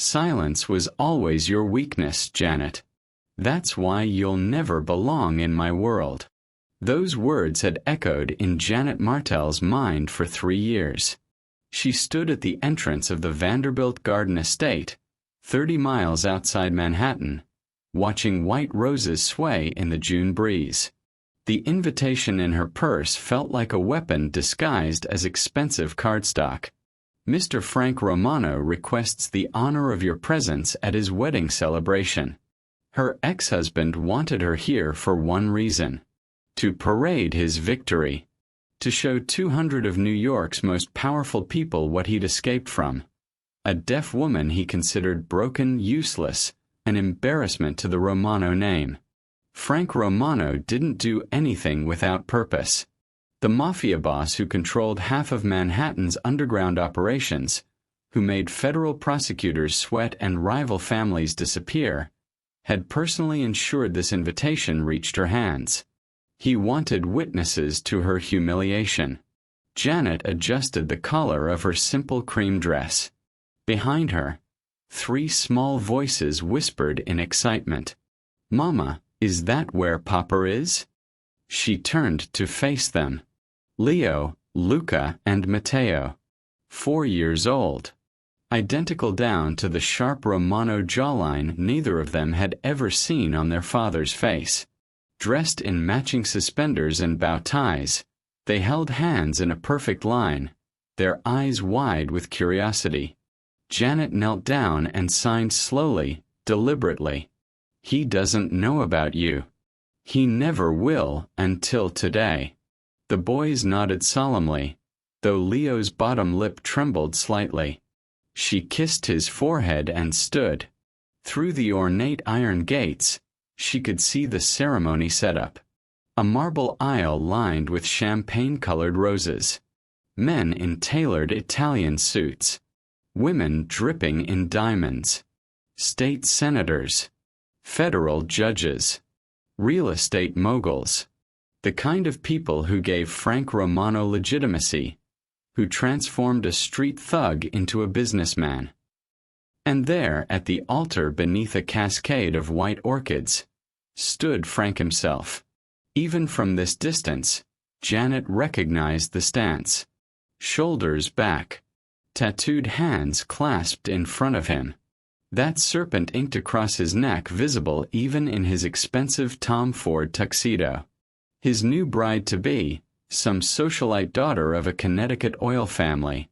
Silence was always your weakness, Janet. That's why you'll never belong in my world. Those words had echoed in Janet Martell's mind for 3 years. She stood at the entrance of the Vanderbilt Garden Estate, 30 miles outside Manhattan, watching white roses sway in the June breeze. The invitation in her purse felt like a weapon disguised as expensive cardstock. Mr. Frank Romano requests the honor of your presence at his wedding celebration. Her ex-husband wanted her here for one reason: to parade his victory, to show 200 of New York's most powerful people what he'd escaped from. A deaf woman he considered broken, useless, an embarrassment to the Romano name. Frank Romano didn't do anything without purpose. The Mafia boss who controlled half of Manhattan's underground operations, who made federal prosecutors sweat and rival families disappear, had personally ensured this invitation reached her hands. He wanted witnesses to her humiliation. Janet adjusted the collar of her simple cream dress. Behind her, 3 small voices whispered in excitement. "Mama, is that where Papa is?" She turned to face them. Leo, Luca, and Matteo. 4 years old. Identical down to the sharp Romano jawline neither of them had ever seen on their father's face. Dressed in matching suspenders and bow ties, they held hands in a perfect line, their eyes wide with curiosity. Janet knelt down and signed slowly, deliberately. "He doesn't know about you. He never will until today." The boys nodded solemnly, though Leo's bottom lip trembled slightly. She kissed his forehead and stood. Through the ornate iron gates, she could see the ceremony setup. A marble aisle lined with champagne-colored roses. Men in tailored Italian suits. Women dripping in diamonds. State senators. Federal judges. Real estate moguls. The kind of people who gave Frank Romano legitimacy, who transformed a street thug into a businessman. And there, at the altar beneath a cascade of white orchids, stood Frank himself. Even from this distance, Janet recognized the stance. Shoulders back. Tattooed hands clasped in front of him. That serpent inked across his neck visible even in his expensive Tom Ford tuxedo. His new bride-to-be, some socialite daughter of a Connecticut oil family,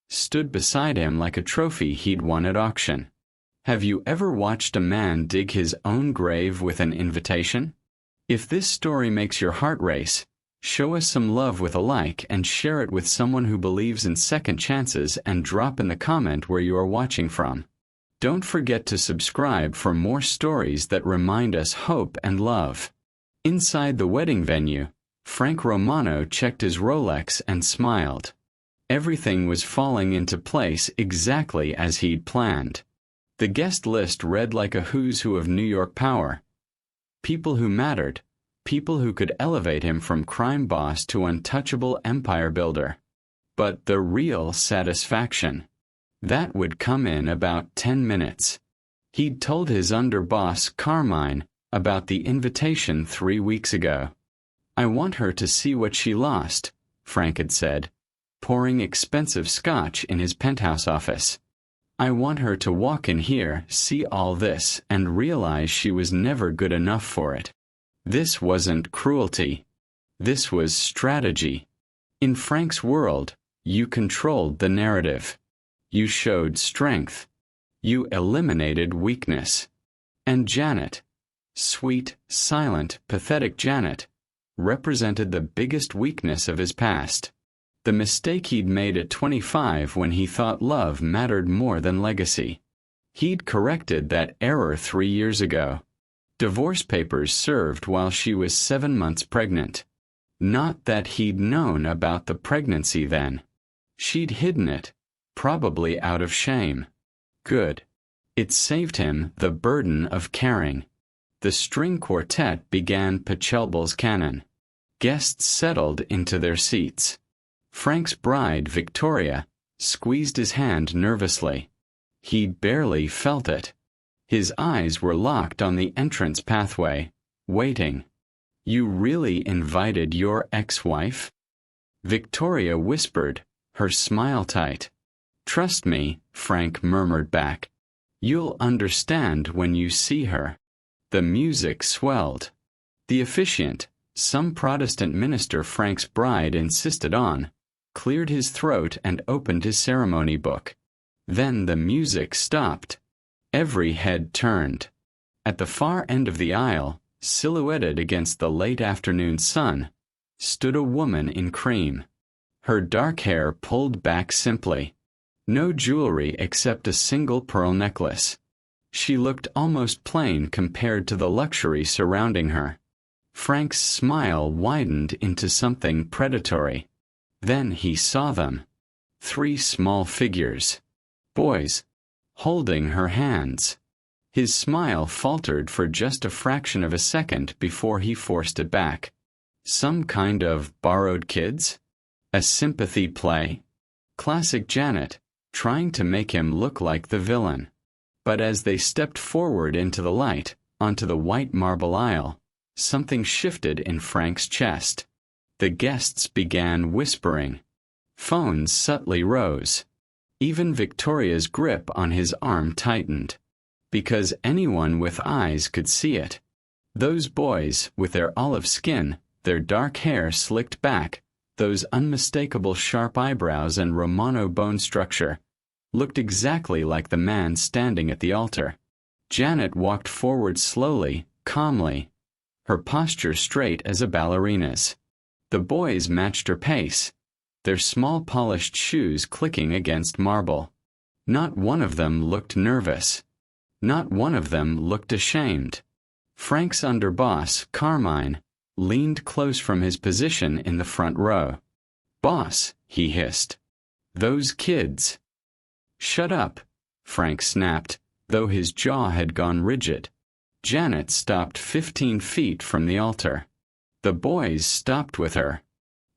stood beside him like a trophy he'd won at auction. Have you ever watched a man dig his own grave with an invitation? If this story makes your heart race, show us some love with a like and share it with someone who believes in second chances and drop in the comment where you are watching from. Don't forget to subscribe for more stories that remind us hope and love. Inside the wedding venue, Frank Romano checked his Rolex and smiled. Everything was falling into place exactly as he'd planned. The guest list read like a who's who of New York power. People who mattered, people who could elevate him from crime boss to untouchable empire builder. But the real satisfaction, that would come in about 10 minutes. He'd told his underboss, Carmine, about the invitation 3 weeks ago. "I want her to see what she lost," Frank had said, pouring expensive scotch in his penthouse office. "I want her to walk in here, see all this, and realize she was never good enough for it." This wasn't cruelty. This was strategy. In Frank's world, you controlled the narrative. You showed strength. You eliminated weakness. And Janet, sweet, silent, pathetic Janet, represented the biggest weakness of his past. The mistake he'd made at 25 when he thought love mattered more than legacy. He'd corrected that error 3 years ago. Divorce papers served while she was 7 months pregnant. Not that he'd known about the pregnancy then. She'd hidden it, probably out of shame. Good. It saved him the burden of caring. The string quartet began Pachelbel's canon. Guests settled into their seats. Frank's bride, Victoria, squeezed his hand nervously. He barely felt it. His eyes were locked on the entrance pathway, waiting. You really invited your ex-wife? Victoria whispered, her smile tight. Trust me, Frank murmured back. You'll understand when you see her. The music swelled. The officiant, some Protestant minister Frank's bride insisted on, cleared his throat and opened his ceremony book. Then the music stopped. Every head turned. At the far end of the aisle, silhouetted against the late afternoon sun, stood a woman in cream. Her dark hair pulled back simply. No jewelry except a single pearl necklace. She looked almost plain compared to the luxury surrounding her. Frank's smile widened into something predatory. Then he saw them. 3 small figures. Boys. Holding her hands. His smile faltered for just a fraction of a second before he forced it back. Some kind of borrowed kids? A sympathy play? Classic Janet, trying to make him look like the villain. But as they stepped forward into the light, onto the white marble aisle, something shifted in Frank's chest. The guests began whispering. Phones subtly rose. Even Victoria's grip on his arm tightened. Because anyone with eyes could see it. Those boys, with their olive skin, their dark hair slicked back, those unmistakable sharp eyebrows and Romano bone structure, looked exactly like the man standing at the altar. Janet walked forward slowly, calmly, her posture straight as a ballerina's. The boys matched her pace, their small polished shoes clicking against marble. Not one of them looked nervous. Not one of them looked ashamed. Frank's underboss, Carmine, leaned close from his position in the front row. "Boss," he hissed. "Those kids." "Shut up," Frank snapped, though his jaw had gone rigid. Janet stopped 15 feet from the altar. The boys stopped with her.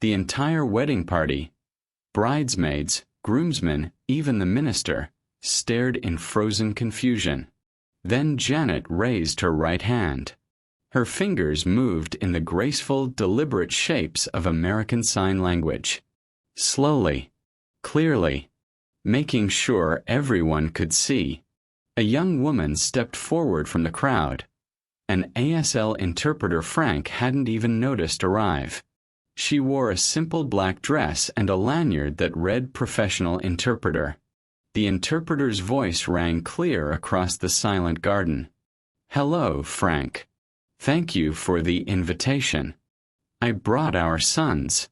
The entire wedding party, bridesmaids, groomsmen, even the minister, stared in frozen confusion. Then Janet raised her right hand. Her fingers moved in the graceful, deliberate shapes of American Sign Language. Slowly, clearly, making sure everyone could see. A young woman stepped forward from the crowd. An ASL interpreter Frank hadn't even noticed arrive. She wore a simple black dress and a lanyard that read Professional Interpreter. The interpreter's voice rang clear across the silent garden. "Hello, Frank. Thank you for the invitation. I brought our sons,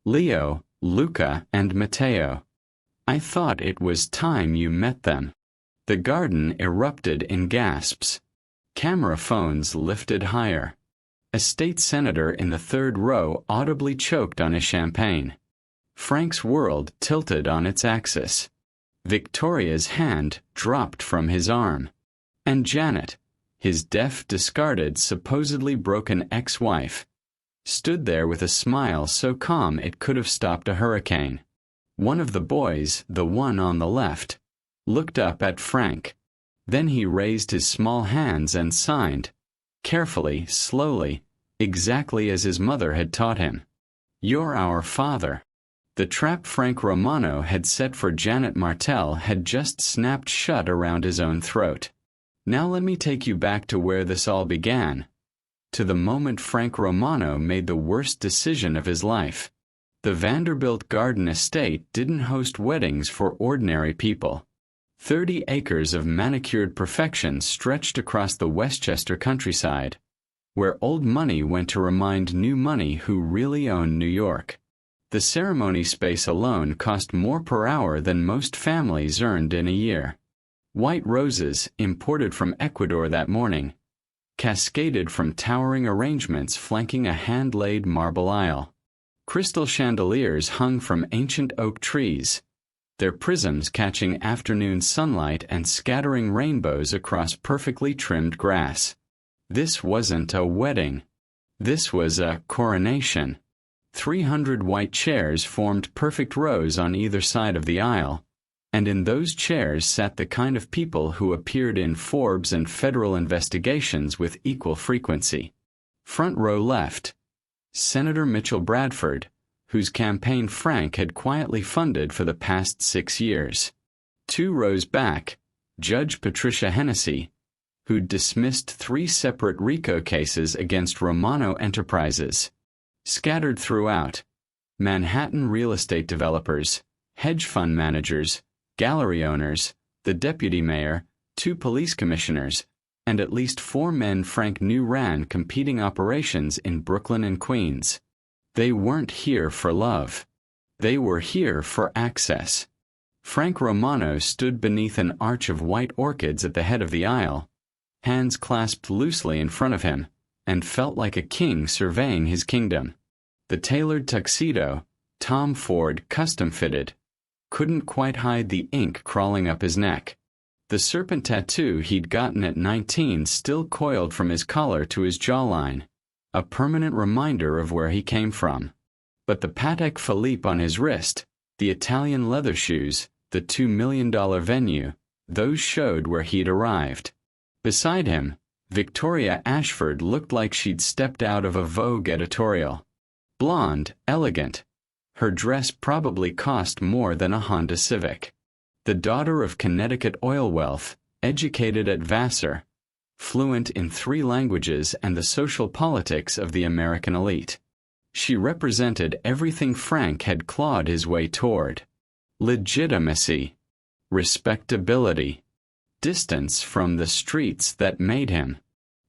Leo, Luca, and Matteo. I thought it was time you met them." The garden erupted in gasps. Camera phones lifted higher. A state senator in the third row audibly choked on his champagne. Frank's world tilted on its axis. Victoria's hand dropped from his arm. And Janet, his deaf, discarded, supposedly broken ex-wife, stood there with a smile so calm it could have stopped a hurricane. One of the boys, the one on the left, looked up at Frank. Then he raised his small hands and signed, carefully, slowly, exactly as his mother had taught him. "You're our father." The trap Frank Romano had set for Janet Martell had just snapped shut around his own throat. Now let me take you back to where this all began. To the moment Frank Romano made the worst decision of his life. The Vanderbilt Garden Estate didn't host weddings for ordinary people. 30 acres of manicured perfection stretched across the Westchester countryside, where old money went to remind new money who really owned New York. The ceremony space alone cost more per hour than most families earned in a year. White roses, imported from Ecuador that morning, cascaded from towering arrangements flanking a hand-laid marble aisle. Crystal chandeliers hung from ancient oak trees, their prisms catching afternoon sunlight and scattering rainbows across perfectly trimmed grass. This wasn't a wedding. This was a coronation. 300 white chairs formed perfect rows on either side of the aisle, And in those chairs sat the kind of people who appeared in Forbes and federal investigations with equal frequency. Front row left, Senator Mitchell Bradford, whose campaign Frank had quietly funded for the past 6 years. 2 rows back, Judge Patricia Hennessy, who'd dismissed 3 separate RICO cases against Romano Enterprises. Scattered throughout, Manhattan real estate developers, hedge fund managers, gallery owners, the deputy mayor, 2 police commissioners, and at least 4 men Frank knew ran competing operations in Brooklyn and Queens. They weren't here for love. They were here for access. Frank Romano stood beneath an arch of white orchids at the head of the aisle, hands clasped loosely in front of him, and felt like a king surveying his kingdom. The tailored tuxedo, Tom Ford custom-fitted, couldn't quite hide the ink crawling up his neck. The serpent tattoo he'd gotten at 19 still coiled from his collar to his jawline, a permanent reminder of where he came from. But the Patek Philippe on his wrist, the Italian leather shoes, the $2 million venue, those showed where he'd arrived. Beside him, Victoria Ashford looked like she'd stepped out of a Vogue editorial. Blonde, elegant. Her dress probably cost more than a Honda Civic. The daughter of Connecticut oil wealth, educated at Vassar, fluent in 3 languages and the social politics of the American elite. She represented everything Frank had clawed his way toward. Legitimacy, respectability, distance from the streets that made him.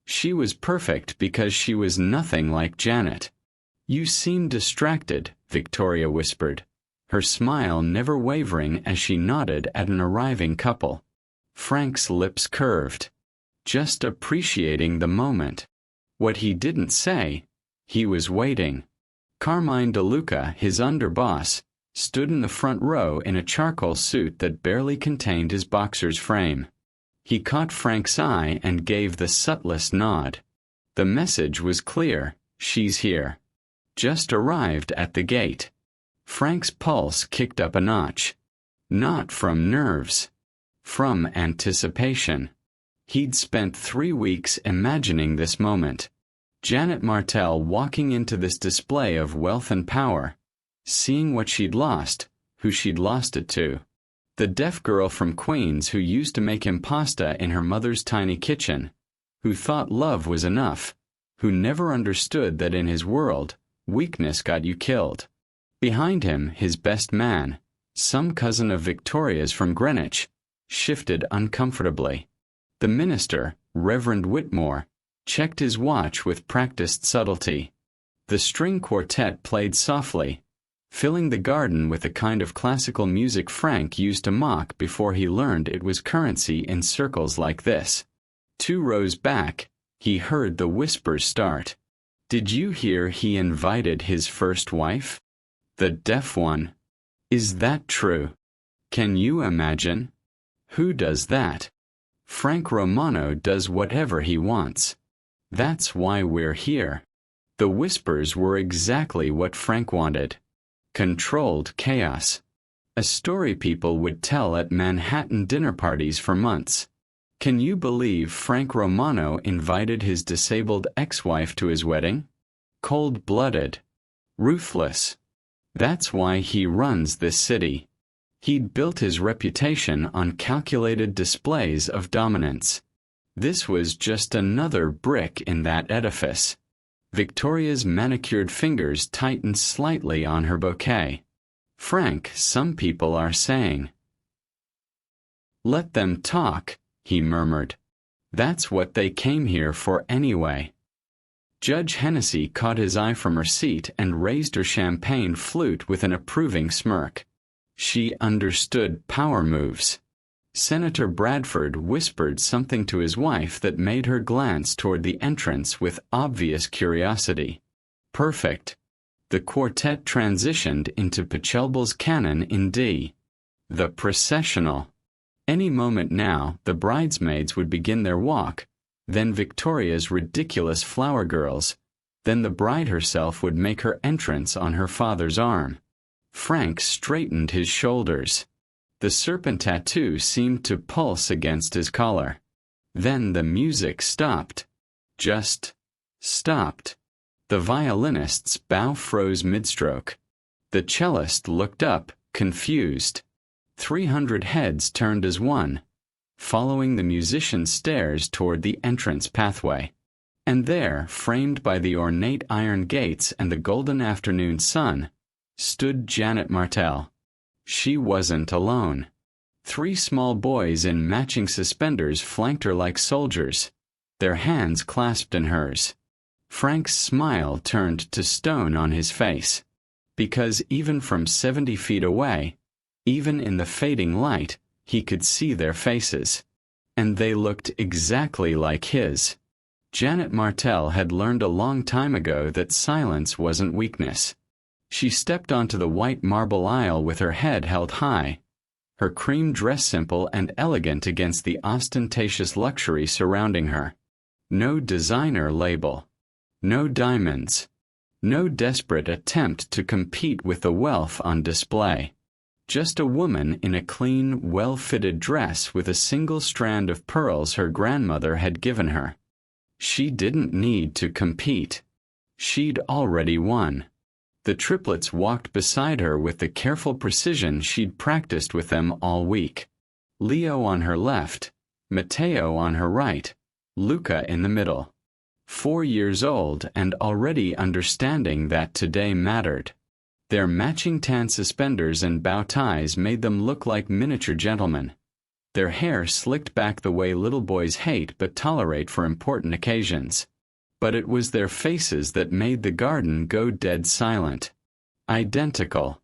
She was perfect because she was nothing like Janet. "You seem distracted," Victoria whispered, her smile never wavering as she nodded at an arriving couple. Frank's lips curved. Just appreciating the moment. What he didn't say, he was waiting. Carmine DeLuca, his underboss, stood in the front row in a charcoal suit that barely contained his boxer's frame. He caught Frank's eye and gave the subtlest nod. The message was clear: she's here. Just arrived at the gate. Frank's pulse kicked up a notch. Not from nerves. From anticipation. He'd spent 3 weeks imagining this moment. Janet Martell walking into this display of wealth and power, seeing what she'd lost, who she'd lost it to. The deaf girl from Queens who used to make him pasta in her mother's tiny kitchen, who thought love was enough, who never understood that in his world, weakness got you killed. Behind him, his best man, some cousin of Victoria's from Greenwich, shifted uncomfortably. The minister, Reverend Whitmore, checked his watch with practiced subtlety. The string quartet played softly, filling the garden with the kind of classical music Frank used to mock before he learned it was currency in circles like this. 2 rows back, he heard the whispers start. "Did you hear he invited his first wife? The deaf one. Is that true? Can you imagine? Who does that? Frank Romano does whatever he wants. That's why we're here." The whispers were exactly what Frank wanted. Controlled chaos. A story people would tell at Manhattan dinner parties for months. Can you believe Frank Romano invited his disabled ex-wife to his wedding? Cold-blooded. Ruthless. That's why he runs this city. He'd built his reputation on calculated displays of dominance. This was just another brick in that edifice. Victoria's manicured fingers tightened slightly on her bouquet. "Frank, some people are saying." "Let them talk," he murmured. "That's what they came here for anyway." Judge Hennessy caught his eye from her seat and raised her champagne flute with an approving smirk. She understood power moves. Senator Bradford whispered something to his wife that made her glance toward the entrance with obvious curiosity. Perfect. The quartet transitioned into Pachelbel's canon in D. The processional. Any moment now, the bridesmaids would begin their walk, then Victoria's ridiculous flower girls, then the bride herself would make her entrance on her father's arm. Frank straightened his shoulders. The serpent tattoo seemed to pulse against his collar. Then the music stopped. Just stopped. The violinist's bow froze mid-stroke. The cellist looked up, confused. 300 heads turned as one, following the musician's stairs toward the entrance pathway. And there, framed by the ornate iron gates and the golden afternoon sun, stood Janet Martell. She wasn't alone. 3 small boys in matching suspenders flanked her like soldiers, their hands clasped in hers. Frank's smile turned to stone on his face, because even from 70 feet away, even in the fading light, he could see their faces. And they looked exactly like his. Janet Martell had learned a long time ago that silence wasn't weakness. She stepped onto the white marble aisle with her head held high, her cream dress simple and elegant against the ostentatious luxury surrounding her. No designer label. No diamonds. No desperate attempt to compete with the wealth on display. Just a woman in a clean, well-fitted dress with a single strand of pearls her grandmother had given her. She didn't need to compete. She'd already won. The triplets walked beside her with the careful precision she'd practiced with them all week. Leo on her left, Matteo on her right, Luca in the middle. 4 years old and already understanding that today mattered. Their matching tan suspenders and bow ties made them look like miniature gentlemen. Their hair slicked back the way little boys hate but tolerate for important occasions. But it was their faces that made the garden go dead silent. Identical.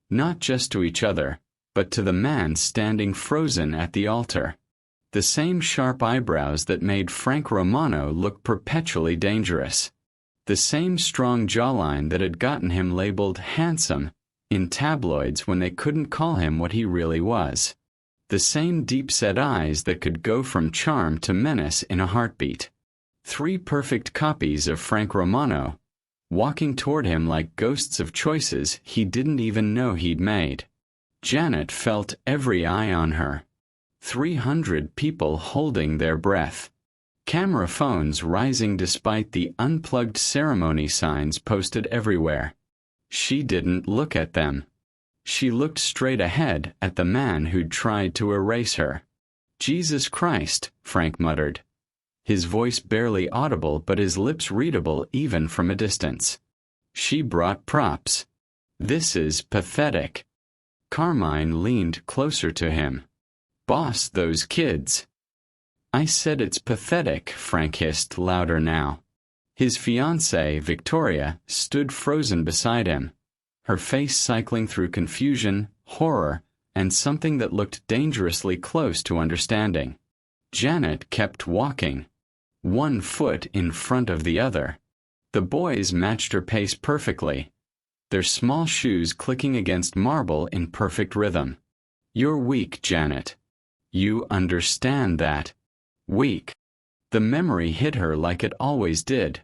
Not just to each other, but to the man standing frozen at the altar. The same sharp eyebrows that made Frank Romano look perpetually dangerous. The same strong jawline that had gotten him labeled handsome in tabloids when they couldn't call him what he really was. The same deep-set eyes that could go from charm to menace in a heartbeat. 3 perfect copies of Frank Romano, walking toward him like ghosts of choices he didn't even know he'd made. Janet felt every eye on her. 300 people holding their breath. Camera phones rising despite the unplugged ceremony signs posted everywhere. She didn't look at them. She looked straight ahead at the man who'd tried to erase her. "Jesus Christ," Frank muttered. His voice barely audible but his lips readable even from a distance. She brought props. "This is pathetic." Carmine leaned closer to him. "Boss, those kids." "I said it's pathetic," Frank hissed louder now. His fiancée, Victoria, stood frozen beside him, her face cycling through confusion, horror, and something that looked dangerously close to understanding. Janet kept walking, 1 foot in front of the other. The boys matched her pace perfectly, their small shoes clicking against marble in perfect rhythm. "You're weak, Janet. You understand that. Weak." The memory hit her like it always did.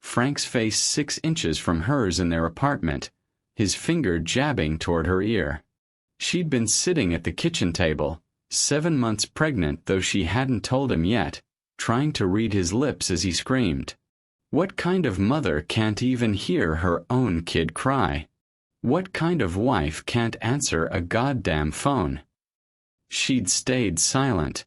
Frank's face 6 inches from hers in their apartment, his finger jabbing toward her ear. She'd been sitting at the kitchen table, 7 months pregnant though she hadn't told him yet, trying to read his lips as he screamed. What kind of mother can't even hear her own kid cry? What kind of wife can't answer a goddamn phone? She'd stayed silent.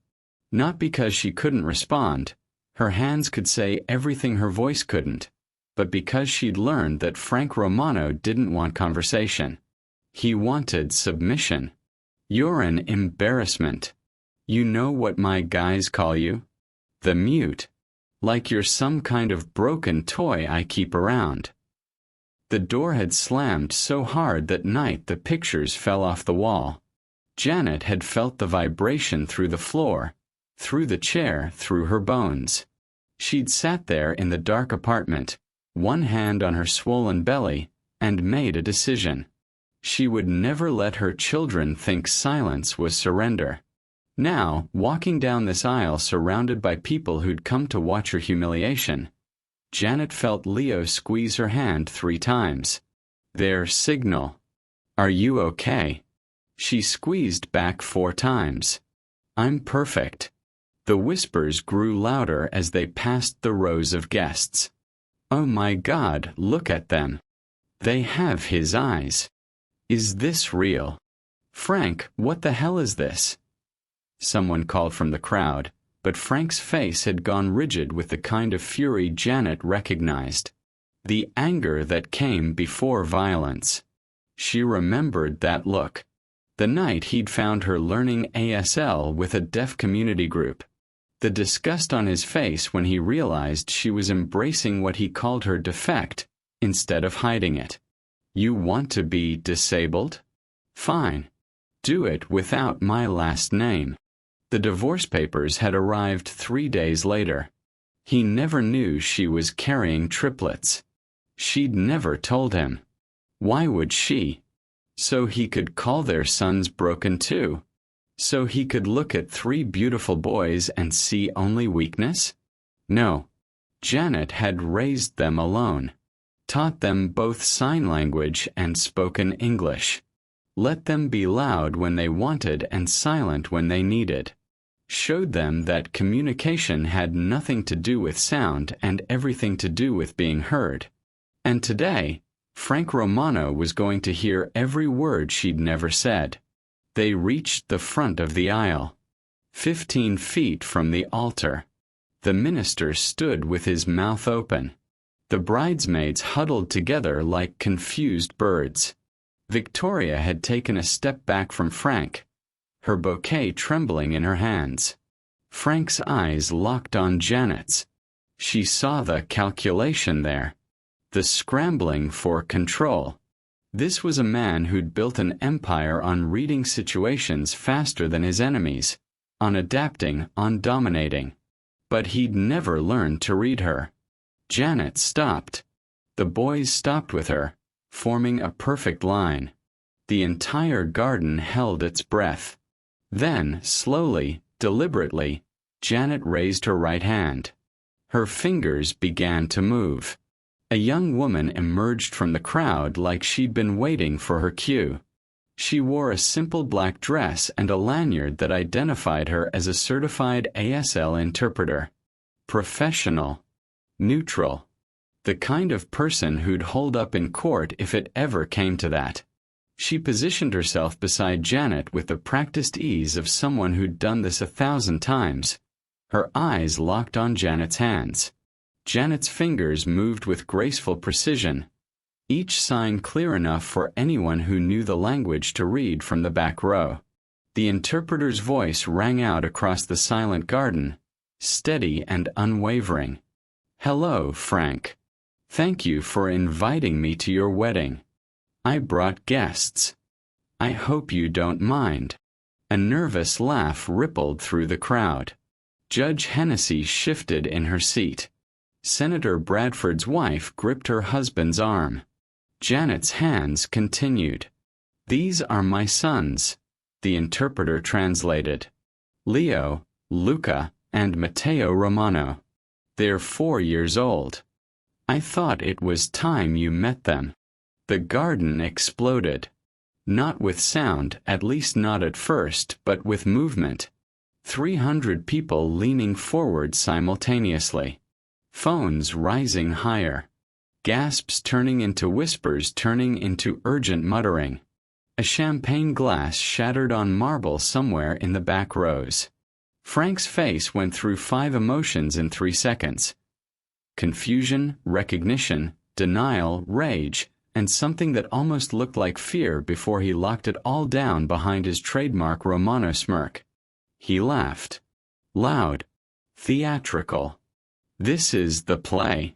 Not because she couldn't respond, her hands could say everything her voice couldn't, but because she'd learned that Frank Romano didn't want conversation. He wanted submission. "You're an embarrassment. You know what my guys call you? The mute. Like you're some kind of broken toy I keep around." The door had slammed so hard that night the pictures fell off the wall. Janet had felt the vibration through the floor, through the chair, through her bones. She'd sat there in the dark apartment, 1 hand on her swollen belly, and made a decision. She would never let her children think silence was surrender. Now, walking down this aisle surrounded by people who'd come to watch her humiliation, Janet felt Leo squeeze her hand 3 times. Their signal. "Are you okay?" She squeezed back 4 times. I'm perfect. The whispers grew louder as they passed the rows of guests. Oh my God, look at them. They have his eyes. Is this real? Frank, what the hell is this? Someone called from the crowd, but Frank's face had gone rigid with the kind of fury Janet recognized. The anger that came before violence. She remembered that look. The night he'd found her learning ASL with a deaf community group. The disgust on his face when he realized she was embracing what he called her defect, instead of hiding it. You want to be disabled? Fine. Do it without my last name. The divorce papers had arrived 3 days later. He never knew she was carrying triplets. She'd never told him. Why would she? So he could call their sons broken too? So he could look at 3 beautiful boys and see only weakness? No. Janet had raised them alone. Taught them both sign language and spoken English. Let them be loud when they wanted and silent when they needed. Showed them that communication had nothing to do with sound and everything to do with being heard. And today, Frank Romano was going to hear every word she'd never said. They reached the front of the aisle. 15 feet from the altar. The minister stood with his mouth open. The bridesmaids huddled together like confused birds. Victoria had taken a step back from Frank, her bouquet trembling in her hands. Frank's eyes locked on Janet's. She saw the calculation there. The scrambling for control. This was a man who'd built an empire on reading situations faster than his enemies, on adapting, on dominating. But he'd never learned to read her. Janet stopped. The boys stopped with her, forming a perfect line. The entire garden held its breath. Then, slowly, deliberately, Janet raised her right hand. Her fingers began to move. A young woman emerged from the crowd like she'd been waiting for her cue. She wore a simple black dress and a lanyard that identified her as a certified ASL interpreter. Professional. Neutral. The kind of person who'd hold up in court if it ever came to that. She positioned herself beside Janet with the practiced ease of someone who'd done this 1,000 times. Her eyes locked on Janet's hands. Janet's fingers moved with graceful precision, each sign clear enough for anyone who knew the language to read from the back row. The interpreter's voice rang out across the silent garden, steady and unwavering. Hello, Frank. Thank you for inviting me to your wedding. I brought guests. I hope you don't mind. A nervous laugh rippled through the crowd. Judge Hennessy shifted in her seat. Senator Bradford's wife gripped her husband's arm. Janet's hands continued. These are my sons, the interpreter translated. Leo, Luca, and Matteo Romano. They're 4 years old. I thought it was time you met them. The garden exploded. Not with sound, at least not at first, but with movement. 300 people leaning forward simultaneously. Phones rising higher. Gasps turning into whispers turning into urgent muttering. A champagne glass shattered on marble somewhere in the back rows. Frank's face went through 5 emotions in 3 seconds. Confusion, recognition, denial, rage, and something that almost looked like fear before he locked it all down behind his trademark Romano smirk. He laughed. Loud. Theatrical. This is the play.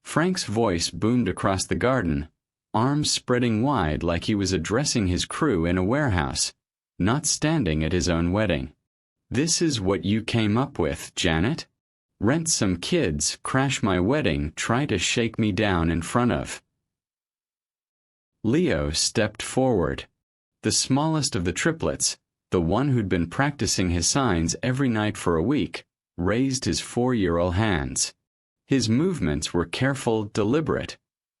Frank's voice boomed across the garden, arms spreading wide like he was addressing his crew in a warehouse, not standing at his own wedding. This is what you came up with, Janet? Rent some kids, crash my wedding, try to shake me down in front of. Leo stepped forward. The smallest of the triplets, the one who'd been practicing his signs every night for a week, raised his 4-year-old hands. His movements were careful, deliberate,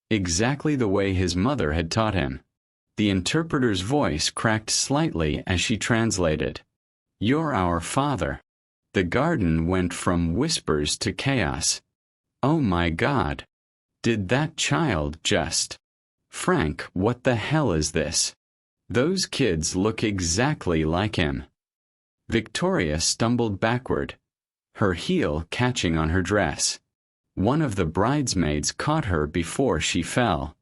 exactly the way his mother had taught him. The interpreter's voice cracked slightly as she translated. "You're our father." The garden went from whispers to chaos. Oh my God! Did that child just... Frank, what the hell is this? Those kids look exactly like him. Victoria stumbled backward, her heel catching on her dress. One of the bridesmaids caught her before she fell.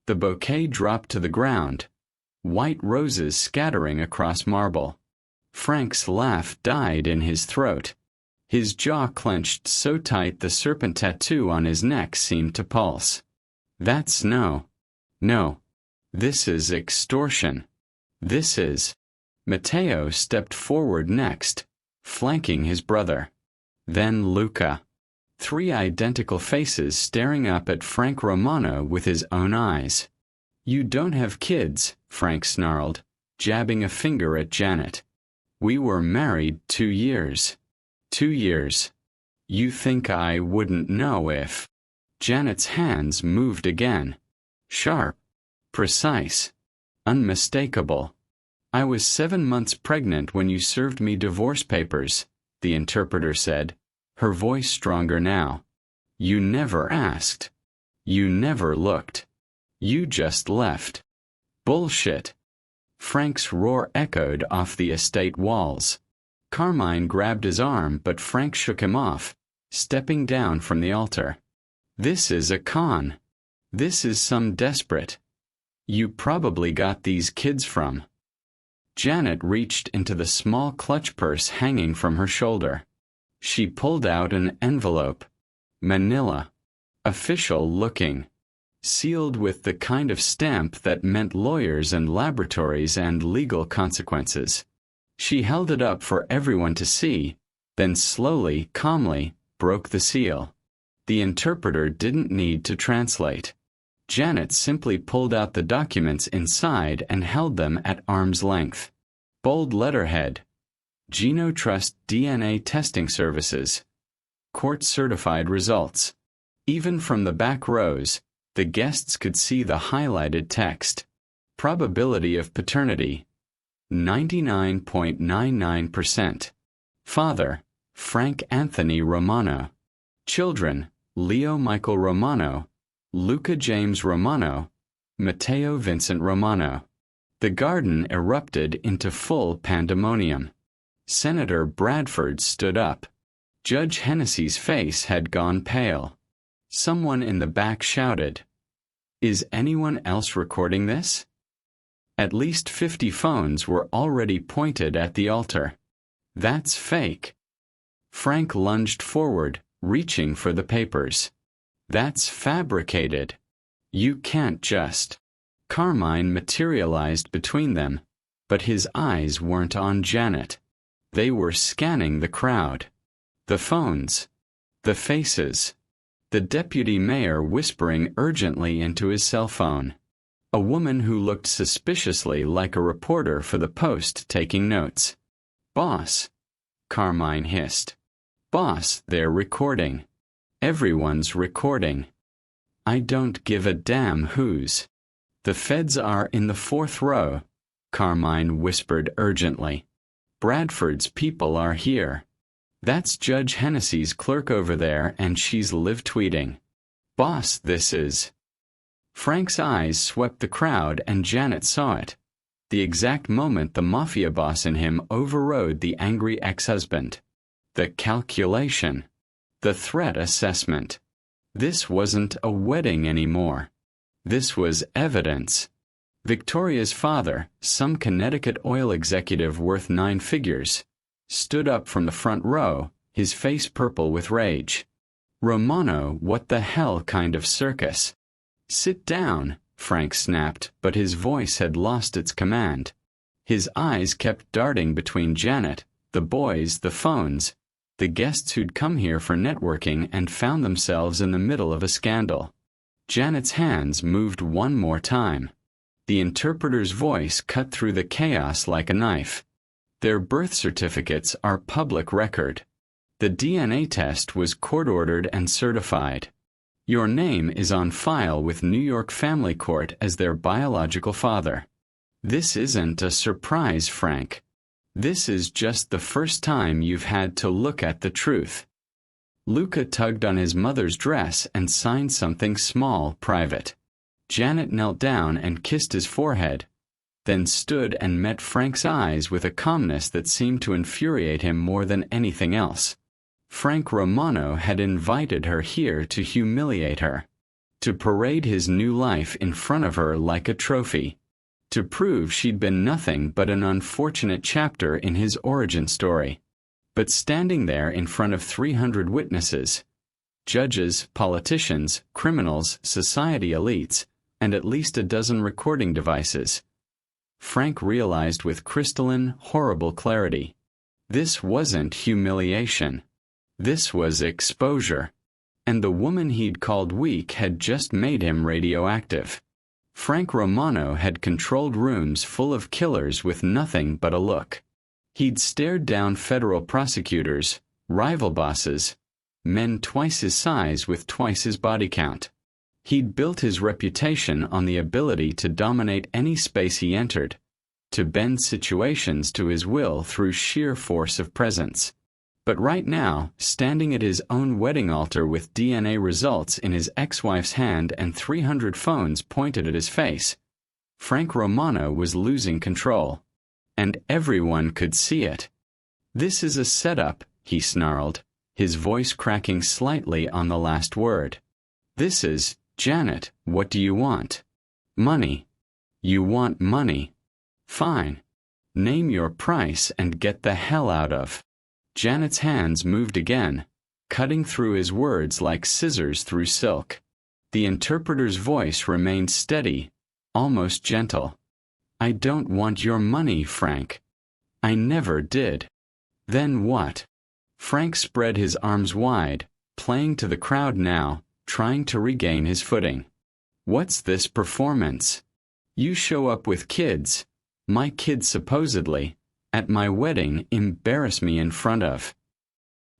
The bouquet dropped to the ground, white roses scattering across marble. Frank's laugh died in his throat. His jaw clenched so tight the serpent tattoo on his neck seemed to pulse. That's no. This is extortion. This is... Matteo stepped forward next, flanking his brother. Then Luca. 3 identical faces staring up at Frank Romano with his own eyes. "You don't have kids," Frank snarled, jabbing a finger at Janet. "We were married 2 years. 2 years. You think I wouldn't know if..." Janet's hands moved again. Sharp. Precise. Unmistakable. "I was 7 months pregnant when you served me divorce papers," the interpreter said, her voice stronger now. "You never asked. You never looked. You just left." Bullshit. Frank's roar echoed off the estate walls. Carmine grabbed his arm, but Frank shook him off, stepping down from the altar. "This is a con. This is some desperate. You probably got these kids from..." Janet reached into the small clutch purse hanging from her shoulder. She pulled out an envelope. Manila. Official looking. Sealed with the kind of stamp that meant lawyers and laboratories and legal consequences. She held it up for everyone to see, then slowly, calmly, broke the seal. The interpreter didn't need to translate. Janet simply pulled out the documents inside and held them at arm's length. Bold letterhead. GenoTrust DNA Testing Services. Court-certified results. Even from the back rows, the guests could see the highlighted text. Probability of paternity. 99.99%. Father, Frank Anthony Romano. Children, Leo Michael Romano, Luca James Romano, Matteo Vincent Romano. The garden erupted into full pandemonium. Senator Bradford stood up. Judge Hennessy's face had gone pale. Someone in the back shouted, "Is anyone else recording this?" At least 50 phones were already pointed at the altar. That's fake. Frank lunged forward, reaching for the papers. That's fabricated. You can't just... Carmine materialized between them, but his eyes weren't on Janet. They were scanning the crowd. The phones. The faces. The deputy mayor whispering urgently into his cell phone. A woman who looked suspiciously like a reporter for the Post taking notes. "Boss," Carmine hissed. "Boss, they're recording. Everyone's recording. I don't give a damn who's." "The feds are in the 4th row," Carmine whispered urgently. "Bradford's people are here. That's Judge Hennessy's clerk over there, and she's live tweeting. Boss, this is..." Frank's eyes swept the crowd and Janet saw it. The exact moment the Mafia Boss in him overrode the angry ex-husband. The calculation. The threat assessment. This wasn't a wedding anymore. This was evidence. Victoria's father, some Connecticut oil executive worth 9 figures, stood up from the front row, his face purple with rage. "Romano, what the hell kind of circus?" "Sit down," Frank snapped, but his voice had lost its command. His eyes kept darting between Janet, the boys, the phones, the guests who'd come here for networking and found themselves in the middle of a scandal. Janet's hands moved one more time. The interpreter's voice cut through the chaos like a knife. "Their birth certificates are public record. The DNA test was court-ordered and certified. Your name is on file with New York Family Court as their biological father. This isn't a surprise, Frank. This is just the first time you've had to look at the truth. Luca tugged on his mother's dress and signed something small, private. Janet knelt down and kissed his forehead, then stood and met Frank's eyes with a calmness that seemed to infuriate him more than anything else. Frank Romano had invited her here to humiliate her, to parade his new life in front of her like a trophy, to prove she'd been nothing but an unfortunate chapter in his origin story. But standing there in front of 300 witnesses, judges, politicians, criminals, society elites, and at least a dozen recording devices, Frank realized with crystalline, horrible clarity, this wasn't humiliation. This was exposure. And the woman he'd called weak had just made him radioactive. Frank Romano had controlled rooms full of killers with nothing but a look. He'd stared down federal prosecutors, rival bosses, men twice his size with twice his body count. He'd built his reputation on the ability to dominate any space he entered, to bend situations to his will through sheer force of presence. But right now, standing at his own wedding altar with DNA results in his ex-wife's hand and 300 phones pointed at his face, Frank Romano was losing control. And everyone could see it. "This is a setup," he snarled, his voice cracking slightly on the last word. "This is, Janet, what do you want?" "Money." "You want money? Fine. Name your price and get the hell out of." Janet's hands moved again, cutting through his words like scissors through silk. The interpreter's voice remained steady, almost gentle. "I don't want your money, Frank. I never did." "Then what?" Frank spread his arms wide, playing to the crowd now, trying to regain his footing. "What's this performance? You show up with kids, my kids supposedly, at my wedding, embarrass me in front of."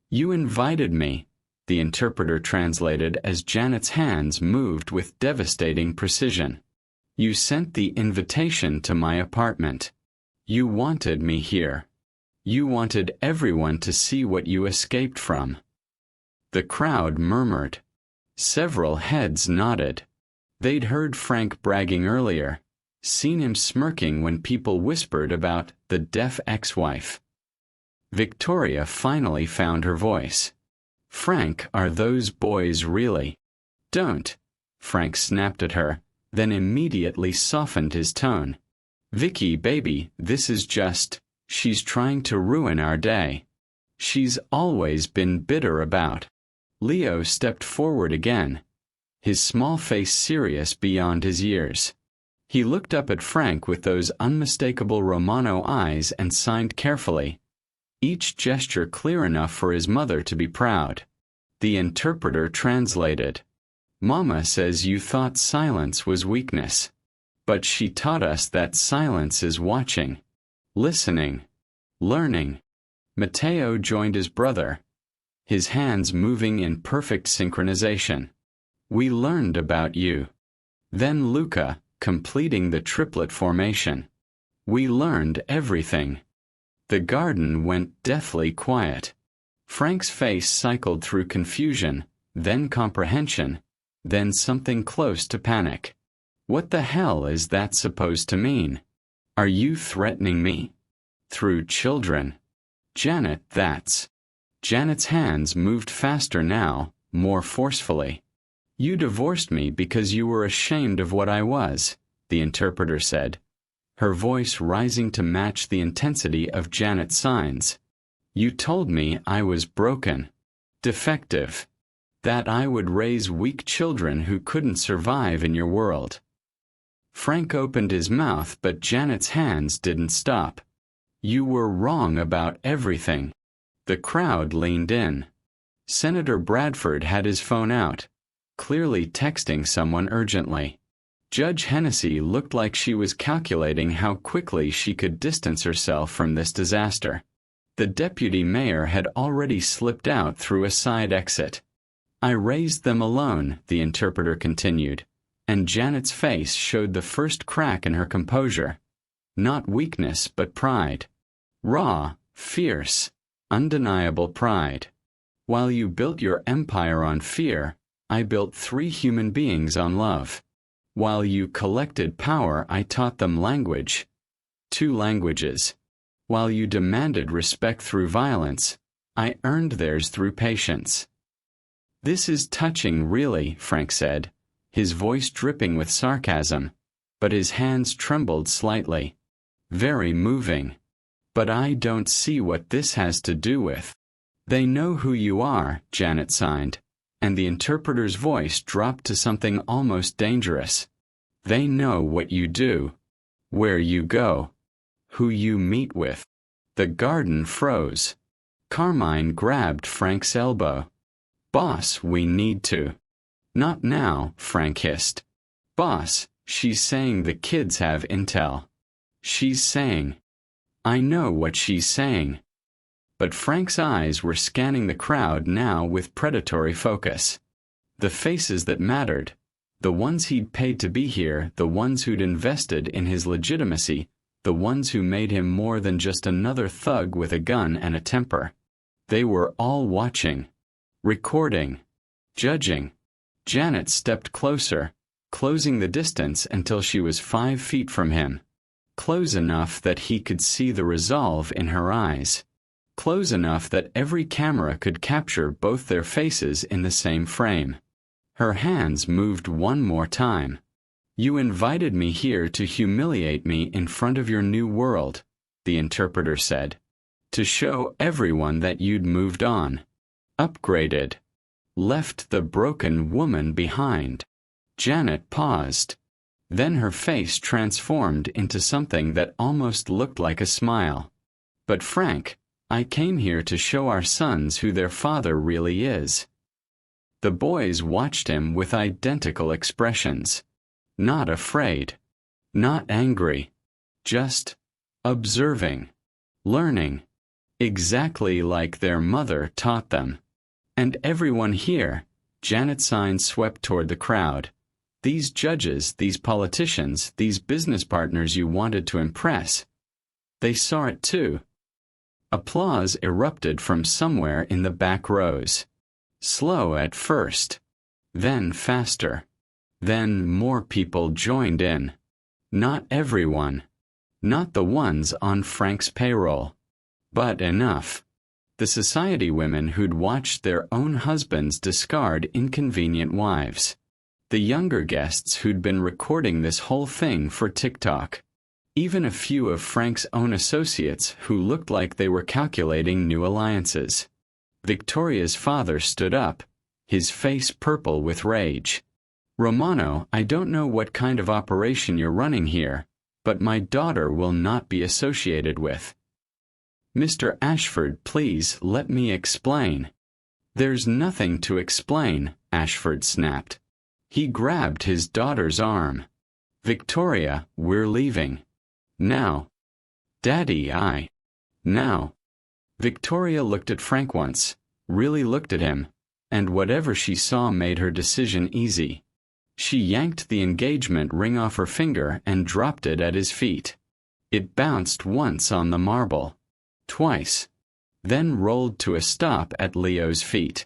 "You invited me," the interpreter translated as Janet's hands moved with devastating precision. "You sent the invitation to my apartment. You wanted me here. You wanted everyone to see what you escaped from." The crowd murmured. Several heads nodded. They'd heard Frank bragging earlier, seen him smirking when people whispered about the deaf ex-wife. Victoria finally found her voice. "Frank, are those boys really?" "Don't," Frank snapped at her, then immediately softened his tone. "Vicky, baby, this is just, she's trying to ruin our day. She's always been bitter about." Leo stepped forward again, his small face serious beyond his years. He looked up at Frank with those unmistakable Romano eyes and signed carefully, each gesture clear enough for his mother to be proud. The interpreter translated. "Mama says you thought silence was weakness. But she taught us that silence is watching, listening, learning." Matteo joined his brother, his hands moving in perfect synchronization. "We learned about you." Then Luca, completing the triplet formation. "We learned everything." The garden went deathly quiet. Frank's face cycled through confusion, then comprehension, then something close to panic. "What the hell is that supposed to mean? Are you threatening me? Through children? Janet, that's..." Janet's hands moved faster now, more forcefully. "You divorced me because you were ashamed of what I was," the interpreter said, her voice rising to match the intensity of Janet's signs. "You told me I was broken, defective, that I would raise weak children who couldn't survive in your world." Frank opened his mouth, but Janet's hands didn't stop. "You were wrong about everything." The crowd leaned in. Senator Bradford had his phone out, clearly texting someone urgently. Judge Hennessy looked like she was calculating how quickly she could distance herself from this disaster. The deputy mayor had already slipped out through a side exit. "I raised them alone," the interpreter continued, and Janet's face showed the first crack in her composure. Not weakness but pride. Raw, fierce, undeniable pride. While you built your empire on fear, I built 3 human beings on love. While you collected power, I taught them language. 2 languages. While you demanded respect through violence, I earned theirs through patience. This is touching, really, Frank said, his voice dripping with sarcasm, but his hands trembled slightly. Very moving. But I don't see what this has to do with. They know who you are, Janet signed, and the interpreter's voice dropped to something almost dangerous. They know what you do, where you go, who you meet with. The garden froze. Carmine grabbed Frank's elbow. Boss, we need to. Not now, Frank hissed. Boss, she's saying the kids have intel. She's saying. I know what she's saying. But Frank's eyes were scanning the crowd now with predatory focus. The faces that mattered, the ones he'd paid to be here, the ones who'd invested in his legitimacy, the ones who made him more than just another thug with a gun and a temper. They were all watching, recording, judging. Janet stepped closer, closing the distance until she was 5 feet from him. Close enough that he could see the resolve in her eyes. Close enough that every camera could capture both their faces in the same frame. Her hands moved one more time. You invited me here to humiliate me in front of your new world, the interpreter said. To show everyone that you'd moved on. Upgraded. Left the broken woman behind. Janet paused. Then her face transformed into something that almost looked like a smile. But Frank, I came here to show our sons who their father really is. The boys watched him with identical expressions. Not afraid. Not angry. Just observing. Learning. Exactly like their mother taught them. And everyone here, Janet's sign swept toward the crowd. These judges, these politicians, these business partners you wanted to impress. They saw it too. Applause erupted from somewhere in the back rows. Slow at first. Then faster. Then more people joined in. Not everyone. Not the ones on Frank's payroll. But enough. The society women who'd watched their own husbands discard inconvenient wives. The younger guests who'd been recording this whole thing for TikTok. Even a few of Frank's own associates who looked like they were calculating new alliances. Victoria's father stood up, his face purple with rage. Romano, I don't know what kind of operation you're running here, but my daughter will not be associated with. Mr. Ashford, please let me explain. There's nothing to explain, Ashford snapped. He grabbed his daughter's arm. Victoria, we're leaving. Now. Daddy, Now. Victoria looked at Frank once, really looked at him, and whatever she saw made her decision easy. She yanked the engagement ring off her finger and dropped it at his feet. It bounced once on the marble. Twice. Then rolled to a stop at Leo's feet.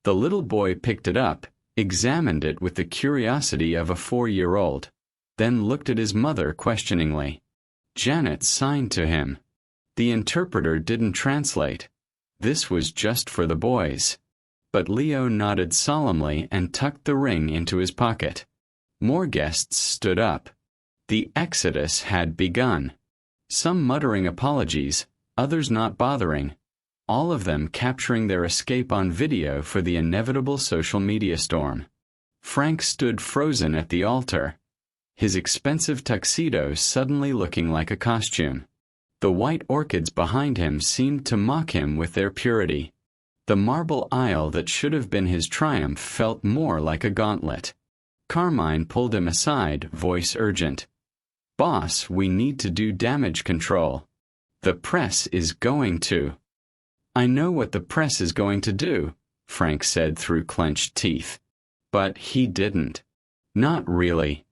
The little boy picked it up, examined it with the curiosity of a 4-year-old, then looked at his mother questioningly. Janet signed to him. The interpreter didn't translate. This was just for the boys. But Leo nodded solemnly and tucked the ring into his pocket. More guests stood up. The exodus had begun. Some muttering apologies, others not bothering, all of them capturing their escape on video for the inevitable social media storm. Frank stood frozen at the altar, his expensive tuxedo suddenly looking like a costume. The white orchids behind him seemed to mock him with their purity. The marble aisle that should have been his triumph felt more like a gauntlet. Carmine pulled him aside, voice urgent. Boss, we need to do damage control. The press is going to. I know what the press is going to do, Frank said through clenched teeth. But he didn't. Not really.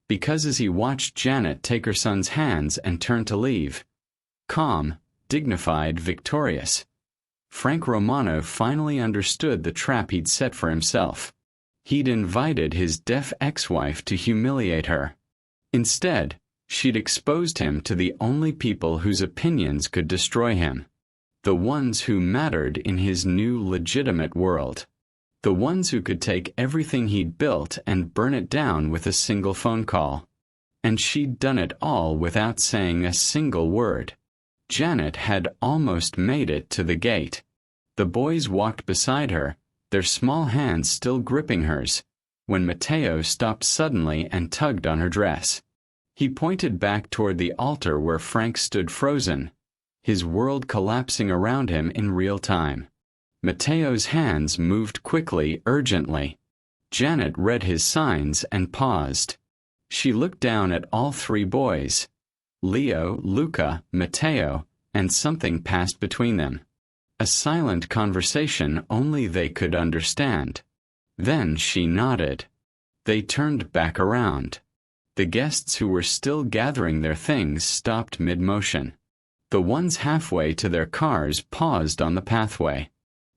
Because as he watched Janet take her son's hands and turn to leave, calm, dignified, victorious, Frank Romano finally understood the trap he'd set for himself. He'd invited his deaf ex-wife to humiliate her. Instead, she'd exposed him to the only people whose opinions could destroy him. The ones who mattered in his new legitimate world. The ones who could take everything he'd built and burn it down with a single phone call. And she'd done it all without saying a single word. Janet had almost made it to the gate. The boys walked beside her, their small hands still gripping hers, when Matteo stopped suddenly and tugged on her dress. He pointed back toward the altar where Frank stood frozen, his world collapsing around him in real time. Matteo's hands moved quickly, urgently. Janet read his signs and paused. She looked down at all three boys, Leo, Luca, Matteo, and something passed between them. A silent conversation only they could understand. Then she nodded. They turned back around. The guests who were still gathering their things stopped mid-motion. The ones halfway to their cars paused on the pathway.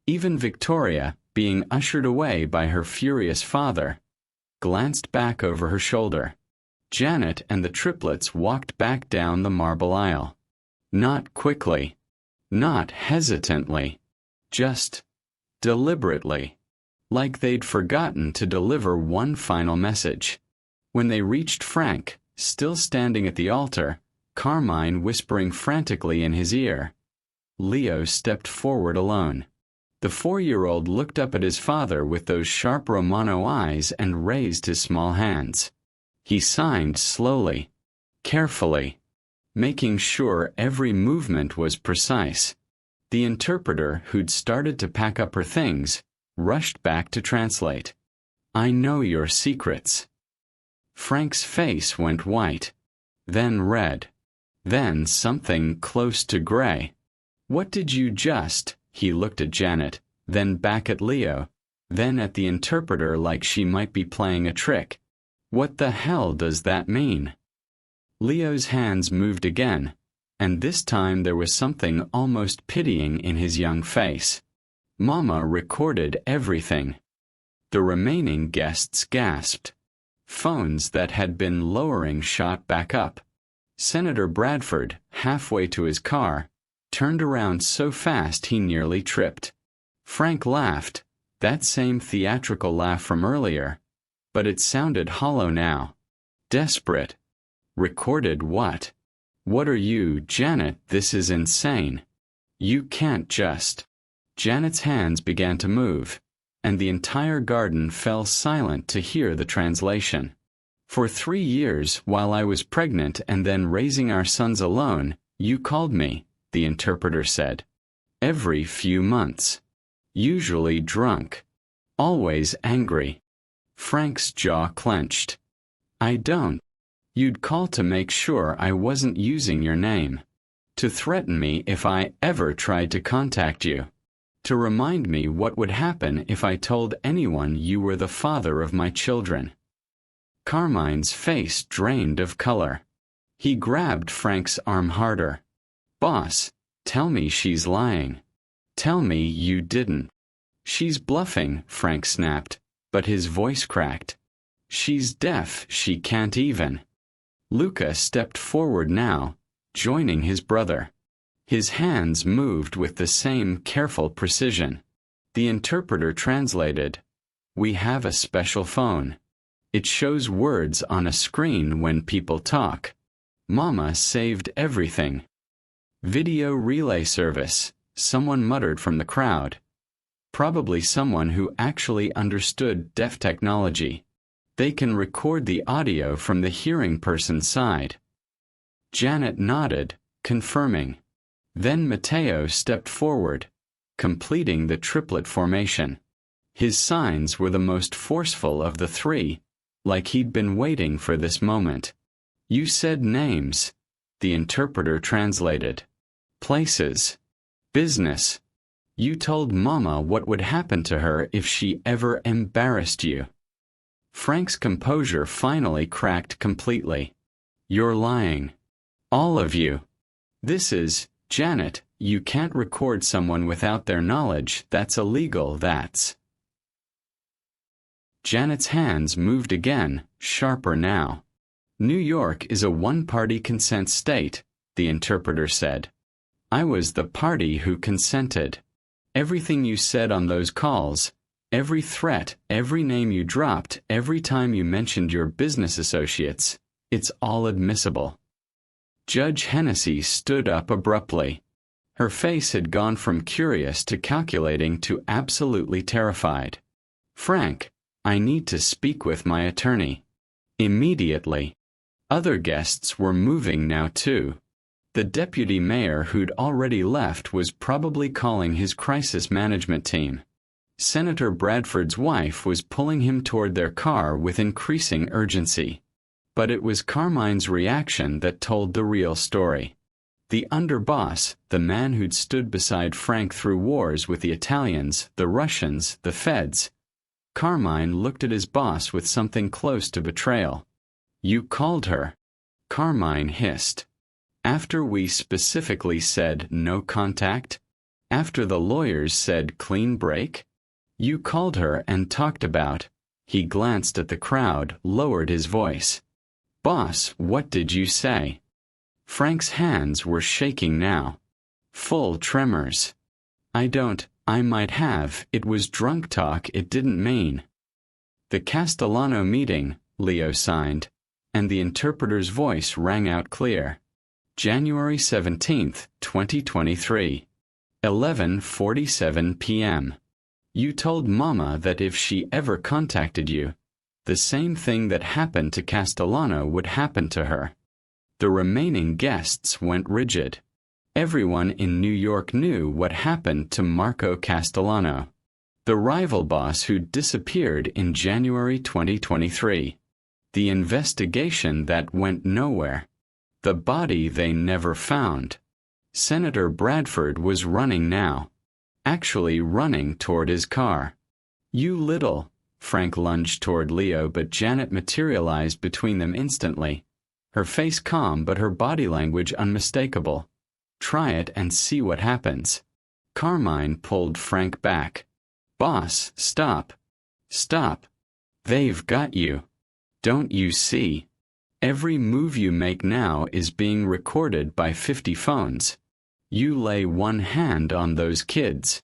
Even Victoria, being ushered away by her furious father, glanced back over her shoulder. Janet and the triplets walked back down the marble aisle. Not quickly. Not hesitantly. Just deliberately. Like they'd forgotten to deliver one final message. When they reached Frank, still standing at the altar, Carmine whispering frantically in his ear, Leo stepped forward alone. The 4-year-old looked up at his father with those sharp Romano eyes and raised his small hands. He signed slowly, carefully, making sure every movement was precise. The interpreter, who'd started to pack up her things, rushed back to translate. "I know your secrets." Frank's face went white, then red, then something close to gray. "What did you just?" He looked at Janet, then back at Leo, then at the interpreter like she might be playing a trick. "What the hell does that mean?" Leo's hands moved again, and this time there was something almost pitying in his young face. Mama recorded everything. The remaining guests gasped. Phones that had been lowering shot back up. Senator Bradford, halfway to his car, turned around so fast he nearly tripped. Frank laughed, that same theatrical laugh from earlier, but it sounded hollow now. Desperate. Recorded what? What are you, Janet? This is insane. You can't just. Janet's hands began to move, and the entire garden fell silent to hear the translation. "For 3 years, while I was pregnant and then raising our sons alone, you called me," the interpreter said. "Every few months. Usually drunk. Always angry." Frank's jaw clenched. "I don't. You'd call to make sure I wasn't using your name. To threaten me if I ever tried to contact you. To remind me what would happen if I told anyone you were the father of my children." Carmine's face drained of color. He grabbed Frank's arm harder. "Boss, tell me she's lying. Tell me you didn't." "She's bluffing," Frank snapped, but his voice cracked. "She's deaf, she can't even." Luca stepped forward now, joining his brother. His hands moved with the same careful precision. The interpreter translated, "We have a special phone. It shows words on a screen when people talk. Mama saved everything." "Video relay service," someone muttered from the crowd. Probably someone who actually understood deaf technology. "They can record the audio from the hearing person's side." Janet nodded, confirming. Then Matteo stepped forward, completing the triplet formation. His signs were the most forceful of the three, like he'd been waiting for this moment. "You said names," the interpreter translated. "Places. Business. You told Mama what would happen to her if she ever embarrassed you." Frank's composure finally cracked completely. "You're lying. All of you. This is, Janet, you can't record someone without their knowledge. That's illegal, that's." Janet's hands moved again, sharper now. "New York is a one-party consent state," the interpreter said. "I was the party who consented. Everything you said on those calls, every threat, every name you dropped, every time you mentioned your business associates, it's all admissible." Judge Hennessy stood up abruptly. Her face had gone from curious to calculating to absolutely terrified. "Frank, I need to speak with my attorney. Immediately." Other guests were moving now too. The deputy mayor who'd already left was probably calling his crisis management team. Senator Bradford's wife was pulling him toward their car with increasing urgency. But it was Carmine's reaction that told the real story. The underboss, the man who'd stood beside Frank through wars with the Italians, the Russians, the feds. Carmine looked at his boss with something close to betrayal. "You called her," Carmine hissed. "After we specifically said no contact? After the lawyers said clean break? You called her and talked about—" He glanced at the crowd, lowered his voice. "Boss, what did you say?" Frank's hands were shaking now. Full tremors. I might have, it was drunk talk, it didn't mean." "The Castellano meeting," Leo signed, and the interpreter's voice rang out clear. "January 17th, 2023. 11:47 p.m. You told Mama that if she ever contacted you, the same thing that happened to Castellano would happen to her." The remaining guests went rigid. Everyone in New York knew what happened to Marco Castellano, the rival boss who disappeared in January 2023. The investigation that went nowhere. The body they never found. Senator Bradford was running now. Actually running toward his car. "You little—" Frank lunged toward Leo, but Janet materialized between them instantly. Her face calm but her body language unmistakable. "Try it and see what happens." Carmine pulled Frank back. "Boss, stop. Stop. They've got you. Don't you see? Every move you make now is being recorded by 50 phones. You lay one hand on those kids."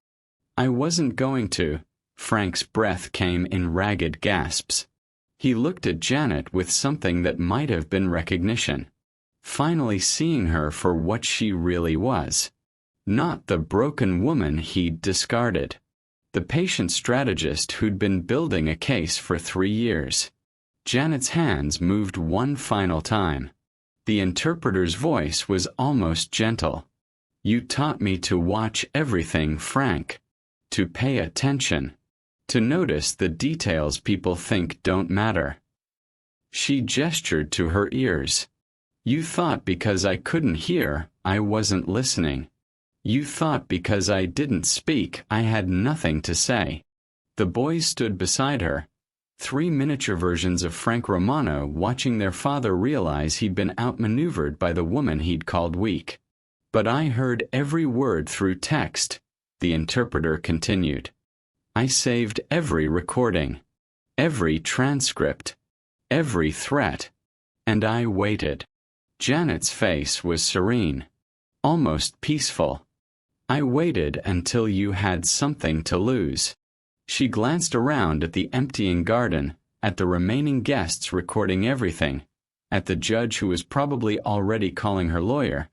"I wasn't going to." Frank's breath came in ragged gasps. He looked at Janet with something that might have been recognition. Finally seeing her for what she really was. Not the broken woman he'd discarded. The patient strategist who'd been building a case for 3 years. Janet's hands moved one final time. The interpreter's voice was almost gentle. "You taught me to watch everything, Frank. To pay attention. To notice the details people think don't matter." She gestured to her ears. "You thought because I couldn't hear, I wasn't listening. You thought because I didn't speak, I had nothing to say." The boys stood beside her. 3 miniature versions of Frank Romano watching their father realize he'd been outmaneuvered by the woman he'd called weak. "But I heard every word through text," the interpreter continued. "I saved every recording, every transcript, every threat, and I waited." Janet's face was serene, almost peaceful. "I waited until you had something to lose." She glanced around at the emptying garden, at the remaining guests recording everything, at the judge who was probably already calling her lawyer,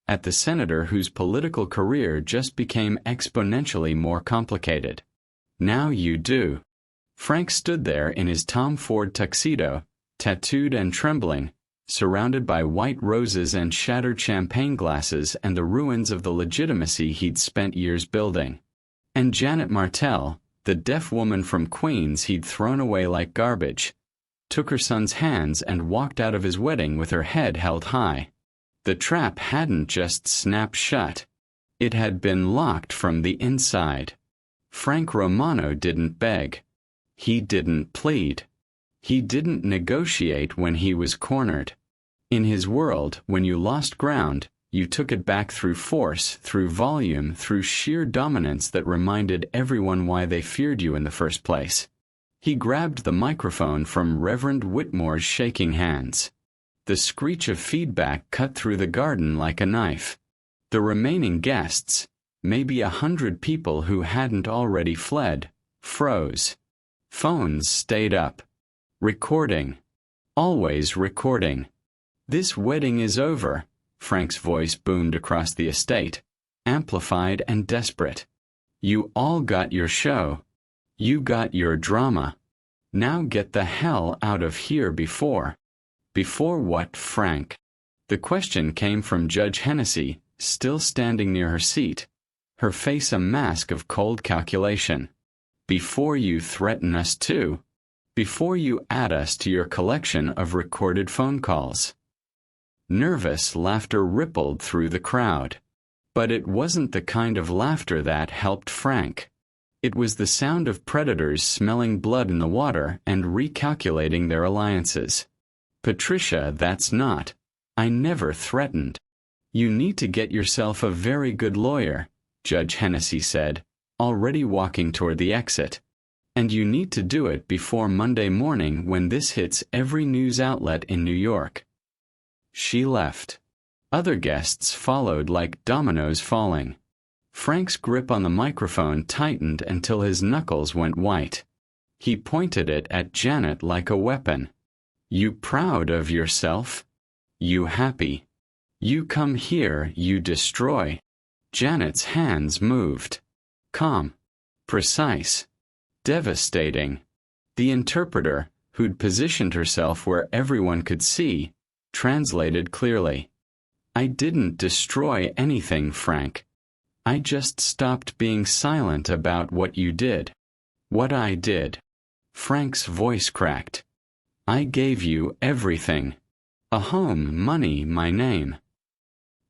at the senator whose political career just became exponentially more complicated. "Now you do." Frank stood there in his Tom Ford tuxedo, tattooed and trembling, surrounded by white roses and shattered champagne glasses and the ruins of the legitimacy he'd spent years building. And Janet Martell, the deaf woman from Queens he'd thrown away like garbage, took her son's hands and walked out of his wedding with her head held high. The trap hadn't just snapped shut. It had been locked from the inside. Frank Romano didn't beg. He didn't plead. He didn't negotiate when he was cornered. In his world, when you lost ground, you took it back through force, through volume, through sheer dominance that reminded everyone why they feared you in the first place. He grabbed the microphone from Reverend Whitmore's shaking hands. The screech of feedback cut through the garden like a knife. The remaining guests, maybe 100 people who hadn't already fled, froze. Phones stayed up. Recording. Always recording. "This wedding is over," Frank's voice boomed across the estate, amplified and desperate. "You all got your show. You got your drama. Now get the hell out of here before." Before what, Frank? The question came from Judge Hennessy, still standing near her seat, her face a mask of cold calculation. "Before you threaten us too. Before you add us to your collection of recorded phone calls." Nervous laughter rippled through the crowd. But it wasn't the kind of laughter that helped Frank. It was the sound of predators smelling blood in the water and recalculating their alliances. "Patricia, that's not. I never threatened." "You need to get yourself a very good lawyer," Judge Hennessy said, already walking toward the exit. "And you need to do it before Monday morning when this hits every news outlet in New York." She left. Other guests followed like dominoes falling. Frank's grip on the microphone tightened until his knuckles went white. He pointed it at Janet like a weapon. "You proud of yourself? You happy? You come here, you destroy." Janet's hands moved. Calm. Precise. Devastating. The interpreter, who'd positioned herself where everyone could see, translated clearly. "I didn't destroy anything, Frank. I just stopped being silent about what you did." "What I did?" Frank's voice cracked. "I gave you everything. A home, money, my name."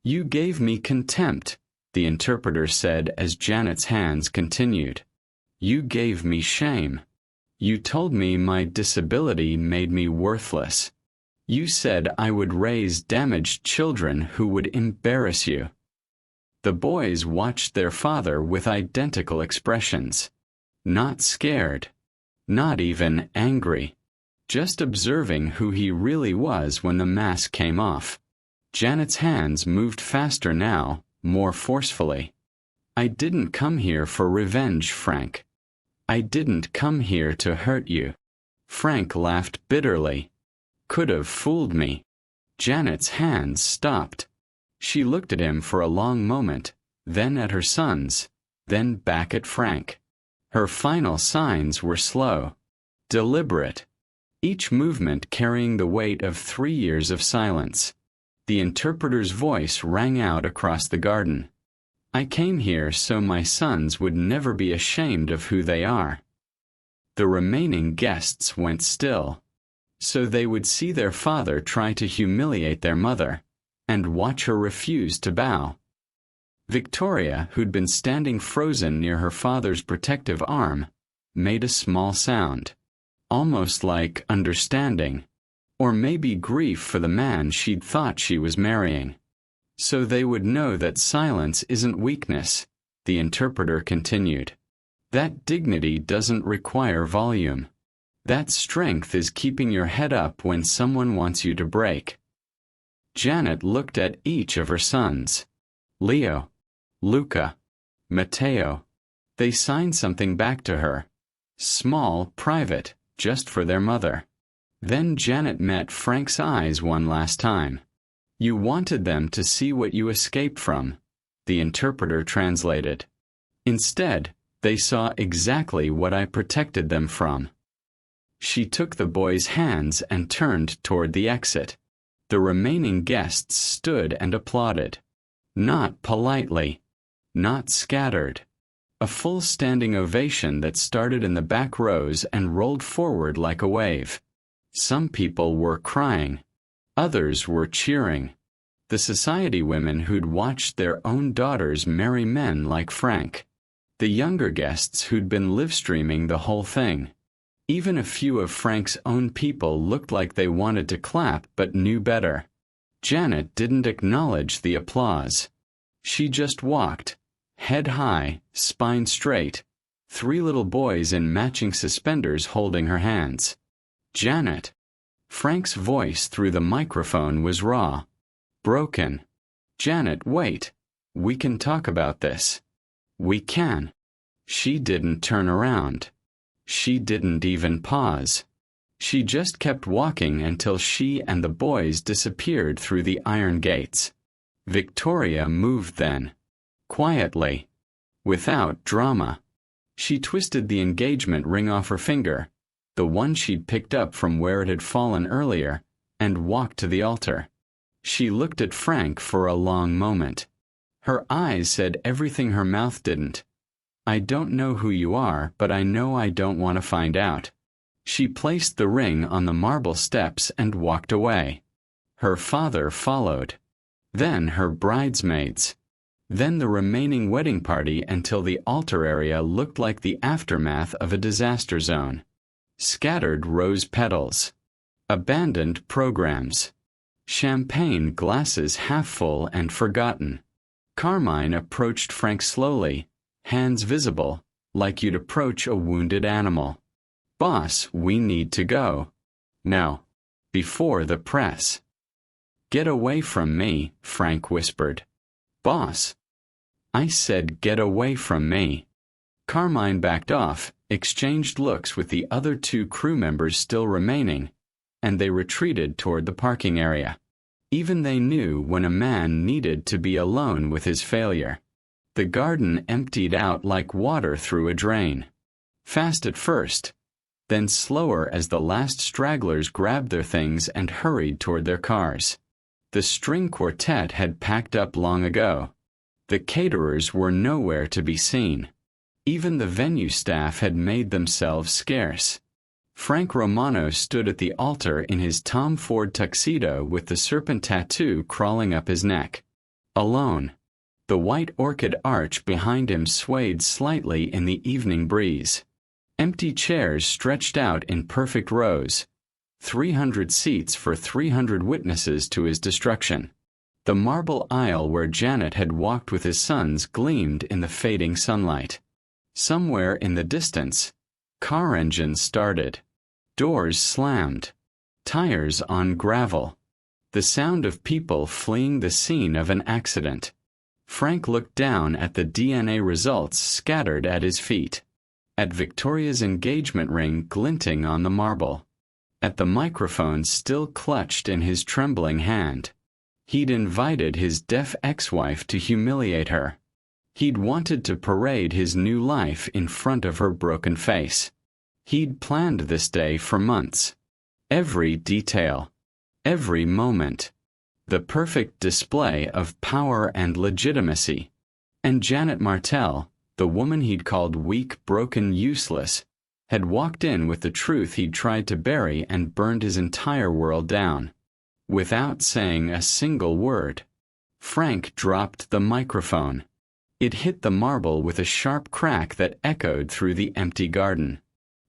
"You gave me contempt," the interpreter said as Janet's hands continued. "You gave me shame. You told me my disability made me worthless. You said I would raise damaged children who would embarrass you." The boys watched their father with identical expressions. Not scared. Not even angry. Just observing who he really was when the mask came off. Janet's hands moved faster now, more forcefully. "I didn't come here for revenge, Frank. I didn't come here to hurt you." Frank laughed bitterly. "Could have fooled me." Janet's hands stopped. She looked at him for a long moment, then at her sons, then back at Frank. Her final signs were slow, deliberate, each movement carrying the weight of 3 years of silence. The interpreter's voice rang out across the garden. "I came here so my sons would never be ashamed of who they are." The remaining guests went still. So they would see their father try to humiliate their mother, and watch her refuse to bow. Victoria, who'd been standing frozen near her father's protective arm, made a small sound, almost like understanding, or maybe grief for the man she'd thought she was marrying. "So they would know that silence isn't weakness," the interpreter continued. "That dignity doesn't require volume. That strength is keeping your head up when someone wants you to break." Janet looked at each of her sons. Leo, Luca, Matteo. They signed something back to her. Small, private, just for their mother. Then Janet met Frank's eyes one last time. "You wanted them to see what you escaped from," the interpreter translated. "Instead, they saw exactly what I protected them from." She took the boy's hands and turned toward the exit. The remaining guests stood and applauded. Not politely. Not scattered. A full standing ovation that started in the back rows and rolled forward like a wave. Some people were crying. Others were cheering. The society women who'd watched their own daughters marry men like Frank. The younger guests who'd been live-streaming the whole thing. Even a few of Frank's own people looked like they wanted to clap but knew better. Janet didn't acknowledge the applause. She just walked, head high, spine straight, 3 little boys in matching suspenders holding her hands. "Janet." Frank's voice through the microphone was raw. Broken. "Janet, wait. We can talk about this." "We can." She didn't turn around. She didn't even pause. She just kept walking until she and the boys disappeared through the iron gates. Victoria moved then. Quietly. Without drama. She twisted the engagement ring off her finger, the one she'd picked up from where it had fallen earlier, and walked to the altar. She looked at Frank for a long moment. Her eyes said everything her mouth didn't. "I don't know who you are, but I know I don't want to find out." She placed the ring on the marble steps and walked away. Her father followed. Then her bridesmaids. Then the remaining wedding party until the altar area looked like the aftermath of a disaster zone. Scattered rose petals. Abandoned programs. Champagne glasses half full and forgotten. Carmine approached Frank slowly, hands visible, like you'd approach a wounded animal. "Boss, we need to go." "No." "Before the press." "Get away from me," Frank whispered. "Boss." "I said get away from me." Carmine backed off, exchanged looks with the other 2 crew members still remaining, and they retreated toward the parking area. Even they knew when a man needed to be alone with his failure. The garden emptied out like water through a drain. Fast at first, then slower as the last stragglers grabbed their things and hurried toward their cars. The string quartet had packed up long ago. The caterers were nowhere to be seen. Even the venue staff had made themselves scarce. Frank Romano stood at the altar in his Tom Ford tuxedo with the serpent tattoo crawling up his neck. Alone. The white orchid arch behind him swayed slightly in the evening breeze. Empty chairs stretched out in perfect rows. 300 seats for 300 witnesses to his destruction. The marble aisle where Janet had walked with his sons gleamed in the fading sunlight. Somewhere in the distance, car engines started. Doors slammed. Tires on gravel. The sound of people fleeing the scene of an accident. Frank looked down at the DNA results scattered at his feet. At Victoria's engagement ring glinting on the marble. At the microphone still clutched in his trembling hand. He'd invited his deaf ex-wife to humiliate her. He'd wanted to parade his new life in front of her broken face. He'd planned this day for months. Every detail. Every moment. The perfect display of power and legitimacy. And Janet Martell, the woman he'd called weak, broken, useless, had walked in with the truth he'd tried to bury and burned his entire world down. Without saying a single word, Frank dropped the microphone. It hit the marble with a sharp crack that echoed through the empty garden.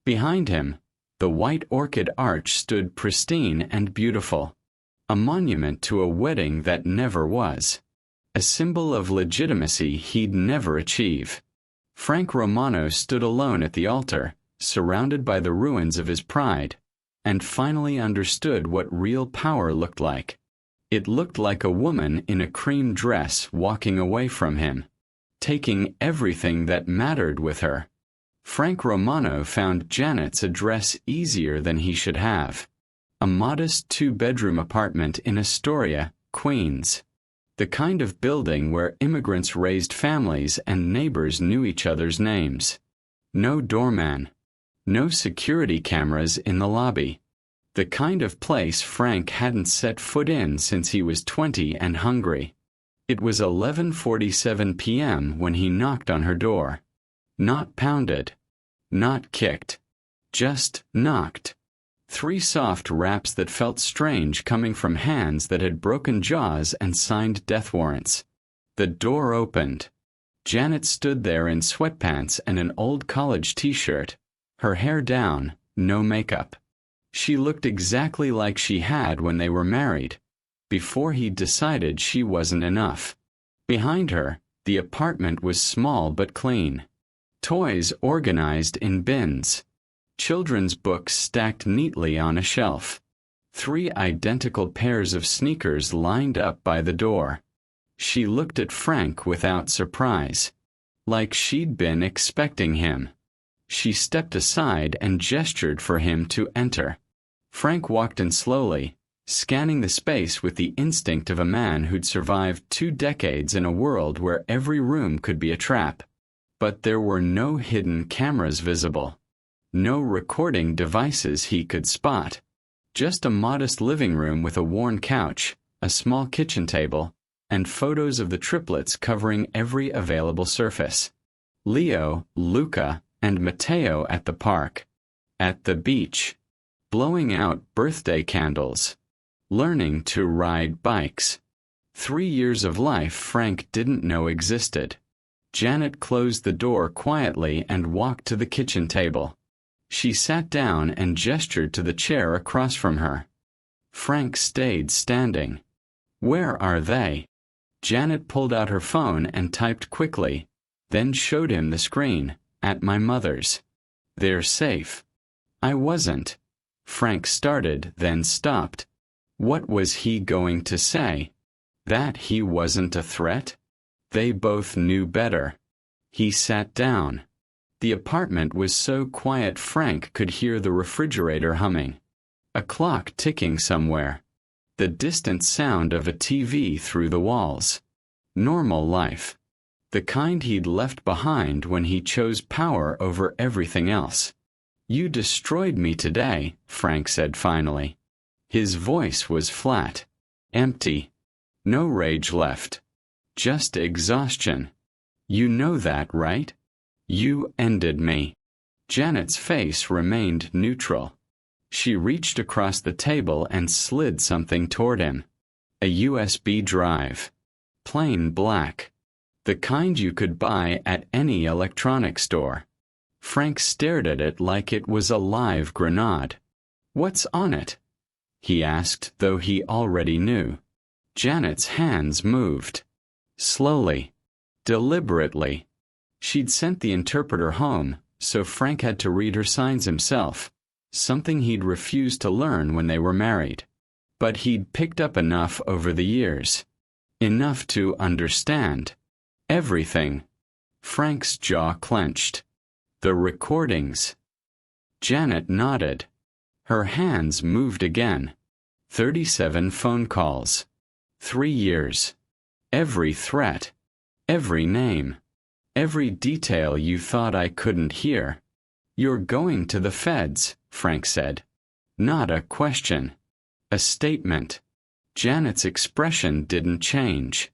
Behind him, the white orchid arch stood pristine and beautiful. A monument to a wedding that never was. A symbol of legitimacy he'd never achieve. Frank Romano stood alone at the altar, surrounded by the ruins of his pride, and finally understood what real power looked like. It looked like a woman in a cream dress walking away from him, taking everything that mattered with her. Frank Romano found Janet's address easier than he should have. A modest 2-bedroom apartment in Astoria, Queens. The kind of building where immigrants raised families and neighbors knew each other's names. No doorman. No security cameras in the lobby. The kind of place Frank hadn't set foot in since he was 20 and hungry. It was 11:47 p.m. when he knocked on her door. Not pounded. Not kicked. Just knocked. 3 soft raps that felt strange coming from hands that had broken jaws and signed death warrants. The door opened. Janet stood there in sweatpants and an old college t-shirt, her hair down, no makeup. She looked exactly like she had when they were married, before he decided she wasn't enough. Behind her, the apartment was small but clean. Toys organized in bins. Children's books stacked neatly on a shelf. 3 identical pairs of sneakers lined up by the door. She looked at Frank without surprise, like she'd been expecting him. She stepped aside and gestured for him to enter. Frank walked in slowly, scanning the space with the instinct of a man who'd survived 2 decades in a world where every room could be a trap. But there were no hidden cameras visible. No recording devices he could spot. Just a modest living room with a worn couch, a small kitchen table, and photos of the triplets covering every available surface. Leo, Luca, and Matteo at the park. At the beach. Blowing out birthday candles. Learning to ride bikes. 3 years of life Frank didn't know existed. Janet closed the door quietly and walked to the kitchen table. She sat down and gestured to the chair across from her. Frank stayed standing. Where are they? Janet pulled out her phone and typed quickly, then showed him the screen. At my mother's. They're safe. I wasn't. Frank started, then stopped. What was he going to say? That he wasn't a threat? They both knew better. He sat down. The apartment was so quiet Frank could hear the refrigerator humming. A clock ticking somewhere. The distant sound of a TV through the walls. Normal life. The kind he'd left behind when he chose power over everything else. You destroyed me today, Frank said finally. His voice was flat. Empty. No rage left. Just exhaustion. You know that, right? You ended me. Janet's face remained neutral. She reached across the table and slid something toward him. A USB drive. Plain black. The kind you could buy at any electronics store. Frank stared at it like it was a live grenade. What's on it? He asked, though he already knew. Janet's hands moved. Slowly. Deliberately. She'd sent the interpreter home, so Frank had to read her signs himself, something he'd refused to learn when they were married. But he'd picked up enough over the years. Enough to understand. Everything. Frank's jaw clenched. The recordings. Janet nodded. Her hands moved again. 37 phone calls. 3 years. Every threat. Every name. Every detail you thought I couldn't hear. You're going to the feds, Frank said. Not a question. A statement. Janet's expression didn't change.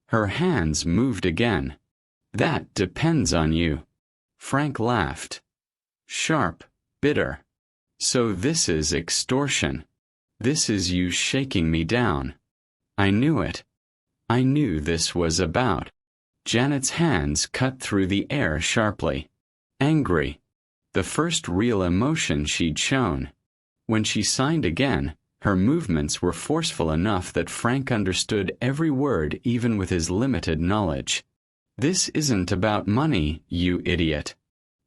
Her hands moved again. That depends on you. Frank laughed. Sharp, bitter. So this is extortion. This is you shaking me down. I knew it. I knew this was about. Janet's hands cut through the air sharply. Angry. The first real emotion she'd shown. When she signed again, her movements were forceful enough that Frank understood every word even with his limited knowledge. This isn't about money, you idiot.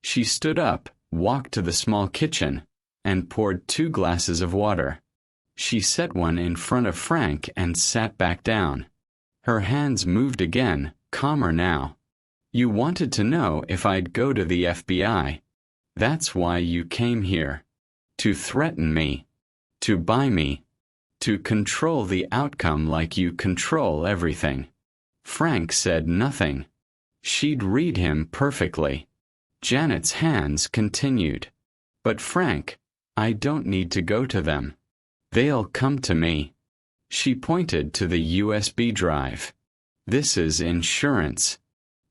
She stood up, walked to the small kitchen, and poured 2 glasses of water. She set one in front of Frank and sat back down. Her hands moved again, calmer now. You wanted to know if I'd go to the FBI. That's why you came here. To threaten me. To buy me. To control the outcome like you control everything. Frank said nothing. She'd read him perfectly. Janet's hands continued. But Frank, I don't need to go to them. They'll come to me. She pointed to the USB drive. This is insurance.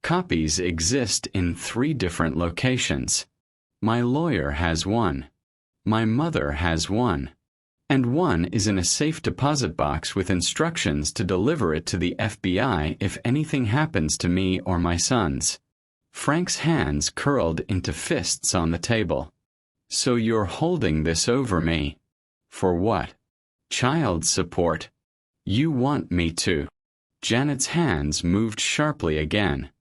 Copies exist in 3 different locations. My lawyer has one. My mother has one. And one is in a safe deposit box with instructions to deliver it to the FBI if anything happens to me or my sons. Frank's hands curled into fists on the table. So you're holding this over me. For what? Child support. You want me to. Janet's hands moved sharply again.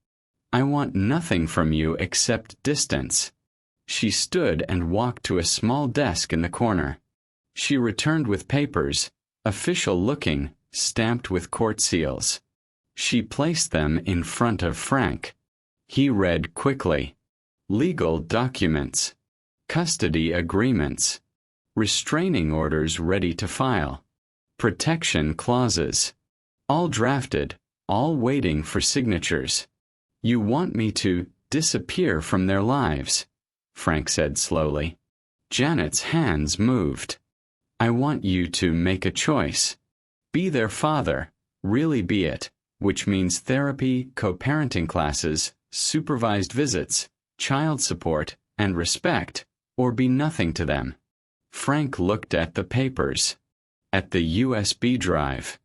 I want nothing from you except distance. She stood and walked to a small desk in the corner. She returned with papers, official-looking, stamped with court seals. She placed them in front of Frank. He read quickly. Legal documents. Custody agreements. Restraining orders ready to file. Protection clauses. All drafted, all waiting for signatures. You want me to disappear from their lives, Frank said slowly. Janet's hands moved. I want you to make a choice. Be their father, really be it, which means therapy, co-parenting classes, supervised visits, child support, and respect, or be nothing to them. Frank looked at the papers. At the USB drive.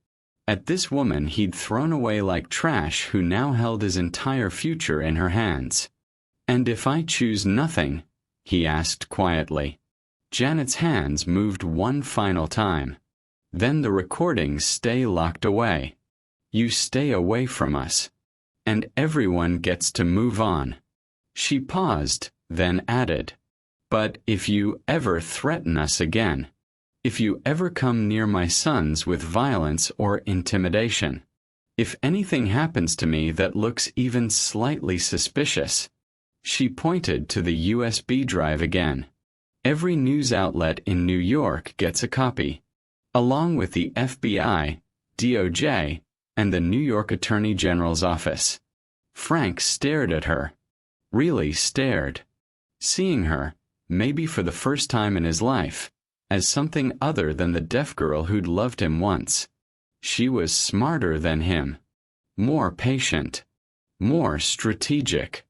At this woman he'd thrown away like trash who now held his entire future in her hands. And if I choose nothing? He asked quietly. Janet's hands moved one final time. Then the recordings stay locked away. You stay away from us. And everyone gets to move on. She paused, then added, but if you ever threaten us again, if you ever come near my sons with violence or intimidation, if anything happens to me that looks even slightly suspicious. She pointed to the USB drive again. Every news outlet in New York gets a copy, along with the FBI, DOJ, and the New York Attorney General's office. Frank stared at her. Really stared. Seeing her, maybe for the first time in his life, as something other than the deaf girl who'd loved him once. She was smarter than him. More patient. More strategic.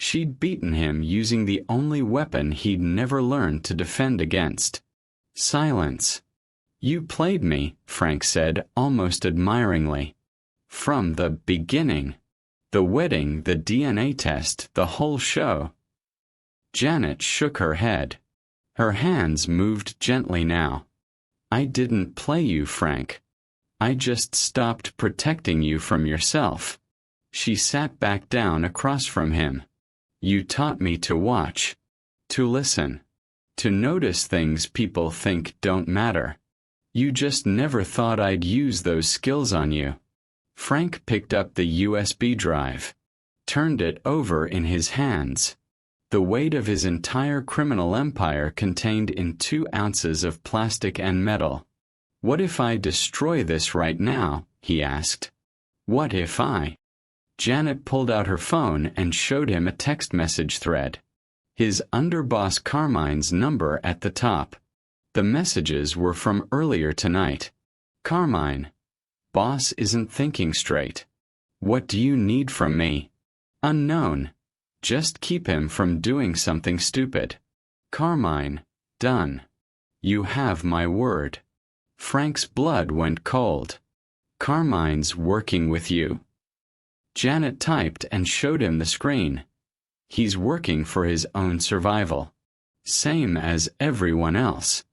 She'd beaten him using the only weapon he'd never learned to defend against. Silence. You played me, Frank said, almost admiringly. From the beginning. The wedding, the DNA test, the whole show. Janet shook her head. Her hands moved gently now. I didn't play you, Frank. I just stopped protecting you from yourself. She sat back down across from him. You taught me to watch, to listen, to notice things people think don't matter. You just never thought I'd use those skills on you. Frank picked up the USB drive, turned it over in his hands. The weight of his entire criminal empire contained in 2 ounces of plastic and metal. What if I destroy this right now? He asked. What if I? Janet pulled out her phone and showed him a text message thread. His underboss Carmine's number at the top. The messages were from earlier tonight. Carmine. Boss isn't thinking straight. What do you need from me? Unknown. Just keep him from doing something stupid. Carmine. Done. You have my word. Frank's blood went cold. Carmine's working with you. Janet typed and showed him the screen. He's working for his own survival. Same as everyone else.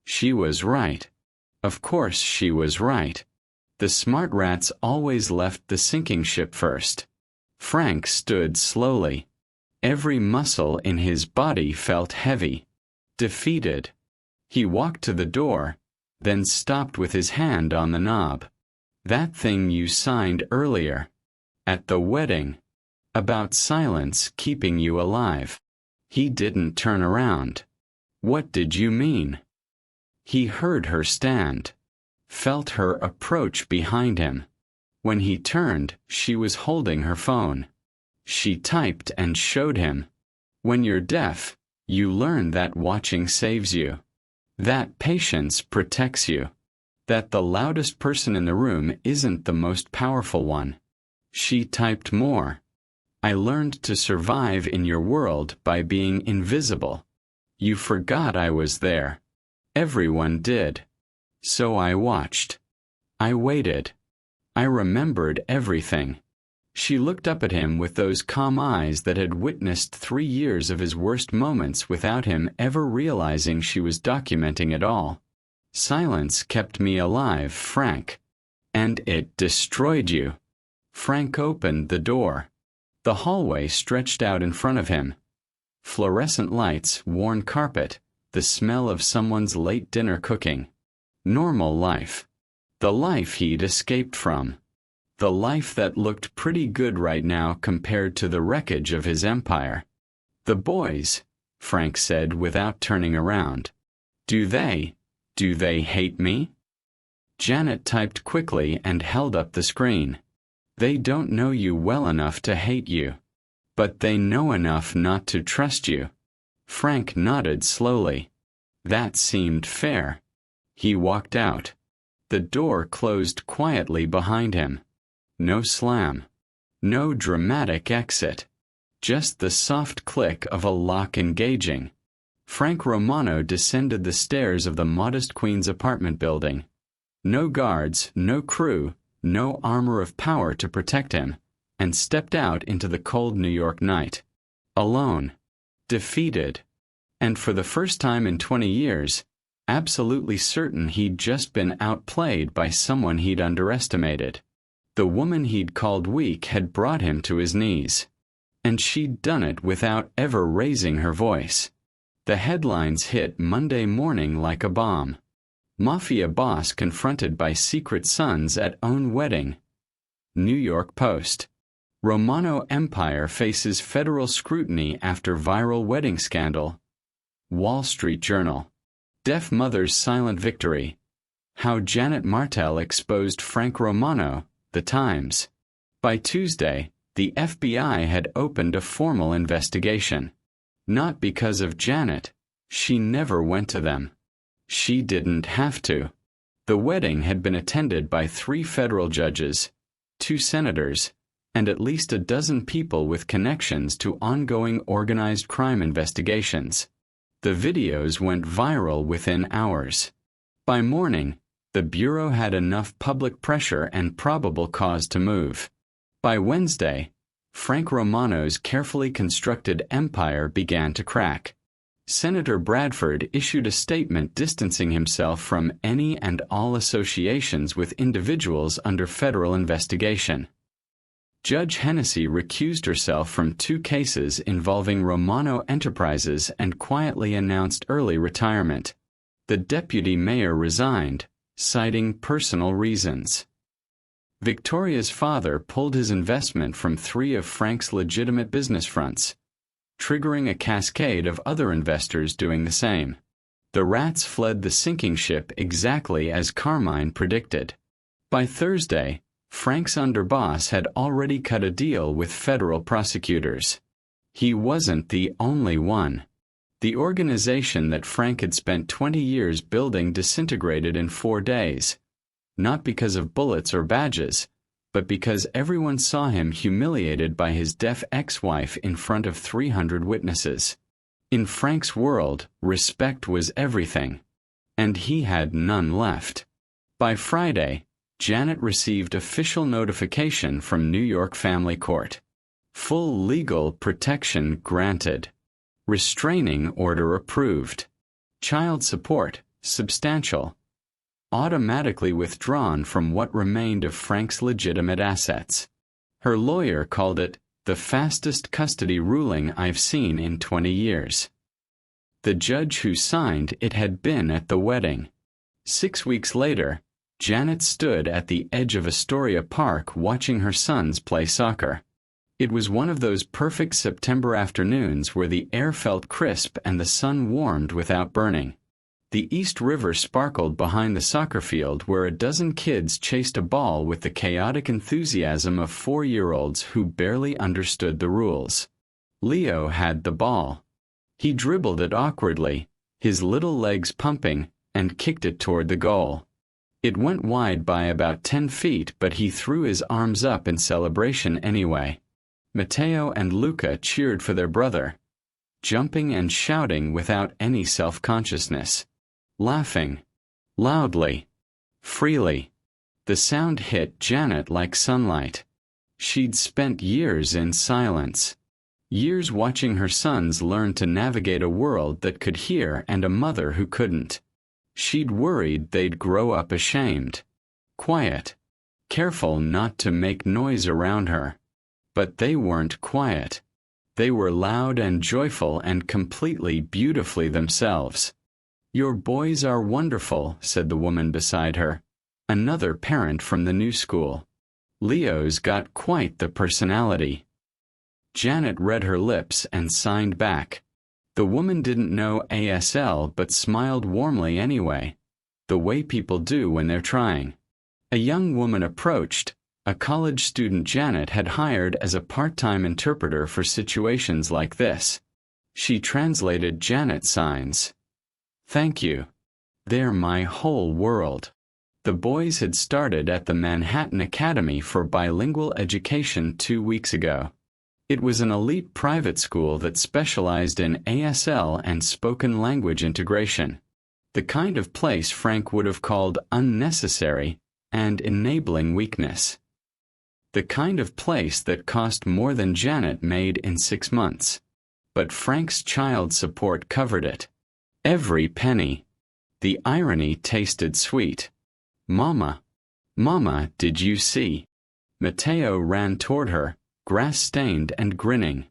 She was right. Of course she was right. The smart rats always left the sinking ship first. Frank stood slowly. Every muscle in his body felt heavy. Defeated. He walked to the door, then stopped with his hand on the knob. That thing you signed earlier. At the wedding. About silence keeping you alive. He didn't turn around. What did you mean? He heard her stand. Felt her approach behind him. When he turned, she was holding her phone. She typed and showed him. When you're deaf, you learn that watching saves you. That patience protects you. That the loudest person in the room isn't the most powerful one. She typed more. I learned to survive in your world by being invisible. You forgot I was there. Everyone did. So I watched. I waited. I remembered everything. She looked up at him with those calm eyes that had witnessed 3 years of his worst moments without him ever realizing she was documenting it all. Silence kept me alive, Frank. And it destroyed you. Frank opened the door. The hallway stretched out in front of him. Fluorescent lights, worn carpet, the smell of someone's late dinner cooking. Normal life. The life he'd escaped from. The life that looked pretty good right now compared to the wreckage of his empire. The boys, Frank said without turning around. Do they hate me? Janet typed quickly and held up the screen. They don't know you well enough to hate you. But they know enough not to trust you. Frank nodded slowly. That seemed fair. He walked out. The door closed quietly behind him. No slam. No dramatic exit. Just the soft click of a lock engaging. Frank Romano descended the stairs of the modest Queens apartment building. No guards, no crew, no armor of power to protect him, and stepped out into the cold New York night. Alone. Defeated. And for the first time in 20 years, absolutely certain he'd just been outplayed by someone he'd underestimated. The woman he'd called weak had brought him to his knees. And she'd done it without ever raising her voice. The headlines hit Monday morning like a bomb. Mafia Boss confronted by secret sons at own wedding. New York Post. Romano Empire faces federal scrutiny after viral wedding scandal. Wall Street Journal. Deaf mother's silent victory. How Janet Martell exposed Frank Romano. The Times. By Tuesday, the FBI had opened a formal investigation. Not because of Janet. She never went to them. She didn't have to. The wedding had been attended by 3 federal judges, 2 senators, and at least a dozen people with connections to ongoing organized crime investigations. The videos went viral within hours. By morning, the Bureau had enough public pressure and probable cause to move. By Wednesday, Frank Romano's carefully constructed empire began to crack. Senator Bradford issued a statement distancing himself from any and all associations with individuals under federal investigation. Judge Hennessy recused herself from 2 cases involving Romano Enterprises and quietly announced early retirement. The deputy mayor resigned, citing personal reasons. Victoria's father pulled his investment from 3 of Frank's legitimate business fronts, triggering a cascade of other investors doing the same. The rats fled the sinking ship exactly as Carmine predicted. By Thursday, Frank's underboss had already cut a deal with federal prosecutors. He wasn't the only one. The organization that Frank had spent 20 years building disintegrated in 4 days. Not because of bullets or badges, but because everyone saw him humiliated by his deaf ex-wife in front of 300 witnesses. In Frank's world, respect was everything. And he had none left. By Friday, Janet received official notification from New York Family Court. Full legal protection granted. Restraining order approved. Child support, substantial. Automatically withdrawn from what remained of Frank's legitimate assets. Her lawyer called it the fastest custody ruling I've seen in 20 years. The judge who signed it had been at the wedding. 6 weeks later, Janet stood at the edge of Astoria Park watching her sons play soccer. It was one of those perfect September afternoons where the air felt crisp and the sun warmed without burning. The East River sparkled behind the soccer field where a dozen kids chased a ball with the chaotic enthusiasm of 4-year-olds who barely understood the rules. Leo had the ball. He dribbled it awkwardly, his little legs pumping, and kicked it toward the goal. It went wide by about 10 feet, but he threw his arms up in celebration anyway. Matteo and Luca cheered for their brother, jumping and shouting without any self-consciousness. Laughing. Loudly. Freely. The sound hit Janet like sunlight. She'd spent years in silence. Years watching her sons learn to navigate a world that could hear and a mother who couldn't. She'd worried they'd grow up ashamed, quiet, careful not to make noise around her. But they weren't quiet. They were loud and joyful and completely beautifully themselves. "Your boys are wonderful," said the woman beside her, another parent from the new school. "Leo's got quite the personality." Janet read her lips and signed back. The woman didn't know ASL but smiled warmly anyway, the way people do when they're trying. A young woman approached, a college student Janet had hired as a part-time interpreter for situations like this. She translated Janet's signs. "Thank you. They're my whole world." The boys had started at the Manhattan Academy for Bilingual Education 2 weeks ago. It was an elite private school that specialized in ASL and spoken language integration. The kind of place Frank would have called unnecessary and enabling weakness. The kind of place that cost more than Janet made in 6 months. But Frank's child support covered it. Every penny. The irony tasted sweet. "Mama, Mama, did you see?" Mateo ran toward her, grass-stained and grinning.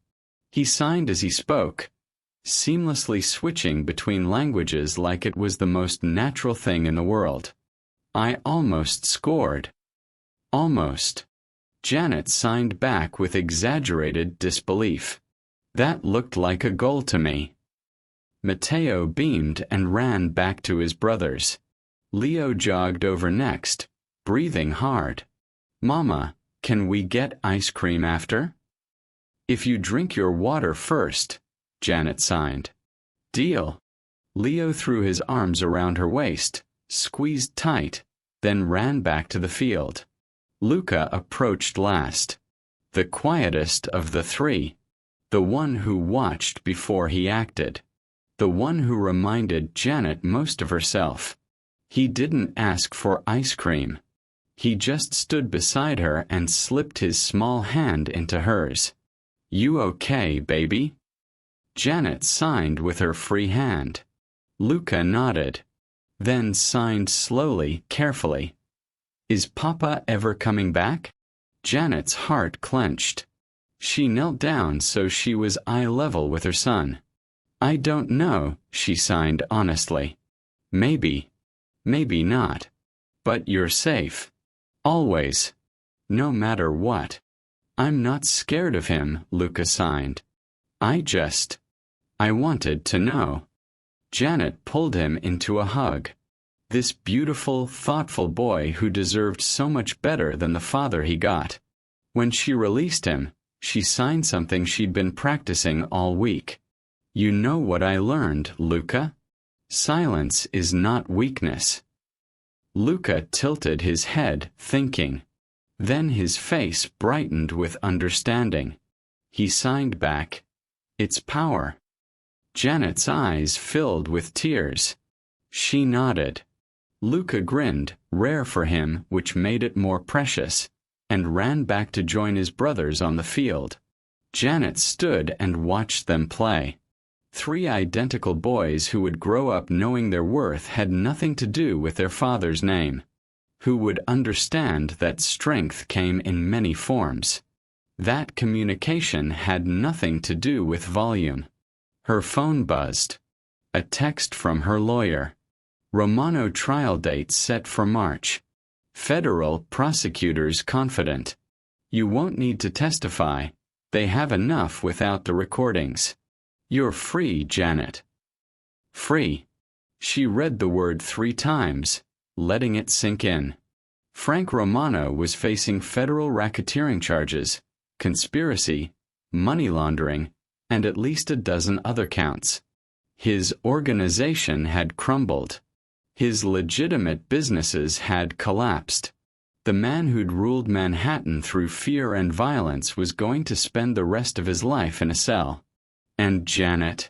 He signed as he spoke, seamlessly switching between languages like it was the most natural thing in the world. "I almost scored." "Almost." Janet signed back with exaggerated disbelief. "That looked like a goal to me." Mateo beamed and ran back to his brothers. Leo jogged over next, breathing hard. "Mama, can we get ice cream after?" "If you drink your water first," Janet signed. "Deal." Leo threw his arms around her waist, squeezed tight, then ran back to the field. Luca approached last, the quietest of the three, the one who watched before he acted, the one who reminded Janet most of herself. He didn't ask for ice cream. He just stood beside her and slipped his small hand into hers. "You okay, baby?" Janet signed with her free hand. Luca nodded, then signed slowly, carefully. "Is Papa ever coming back?" Janet's heart clenched. She knelt down so she was eye level with her son. "I don't know," she signed honestly. "Maybe. Maybe not. But you're safe. Always. No matter what." "I'm not scared of him," Luca signed. I wanted to know." Janet pulled him into a hug. This beautiful, thoughtful boy who deserved so much better than the father he got. When she released him, she signed something she'd been practicing all week. "You know what I learned, Luca? Silence is not weakness." Luca tilted his head, thinking. Then his face brightened with understanding. He signed back, "It's power." Janet's eyes filled with tears. She nodded. Luca grinned, rare for him, which made it more precious, and ran back to join his brothers on the field. Janet stood and watched them play. 3 identical boys who would grow up knowing their worth had nothing to do with their father's name, who would understand that strength came in many forms. That communication had nothing to do with volume. Her phone buzzed. A text from her lawyer. Romano trial date set for March. Federal prosecutors confident. "You won't need to testify. They have enough without the recordings. You're free, Janet." Free. She read the word 3 times, letting it sink in. Frank Romano was facing federal racketeering charges, conspiracy, money laundering, and at least a dozen other counts. His organization had crumbled. His legitimate businesses had collapsed. The man who'd ruled Manhattan through fear and violence was going to spend the rest of his life in a cell. And Janet?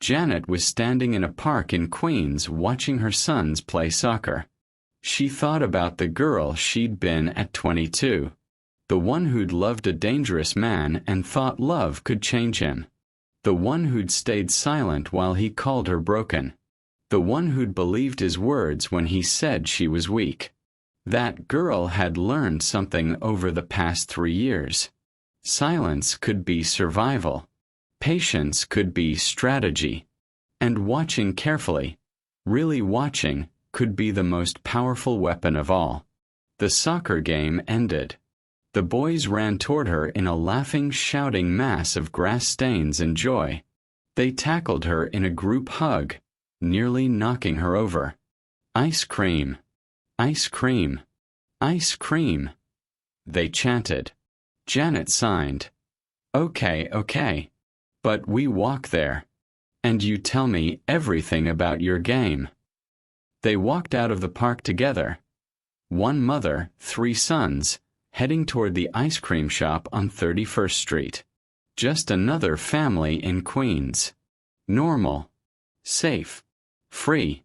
Janet was standing in a park in Queens watching her sons play soccer. She thought about the girl she'd been at 22. The one who'd loved a dangerous man and thought love could change him. The one who'd stayed silent while he called her broken. The one who'd believed his words when he said she was weak. That girl had learned something over the past 3 years. Silence could be survival. Patience could be strategy. And watching carefully, really watching, could be the most powerful weapon of all. The soccer game ended. The boys ran toward her in a laughing, shouting mass of grass stains and joy. They tackled her in a group hug, nearly knocking her over. Ice cream. Ice cream. Ice cream. They chanted. Janet signed. Okay, okay. But we walk there. And you tell me everything about your game. They walked out of the park together. One mother, 3 sons, heading toward the ice cream shop on 31st Street. Just another family in Queens. Normal. Safe. Free.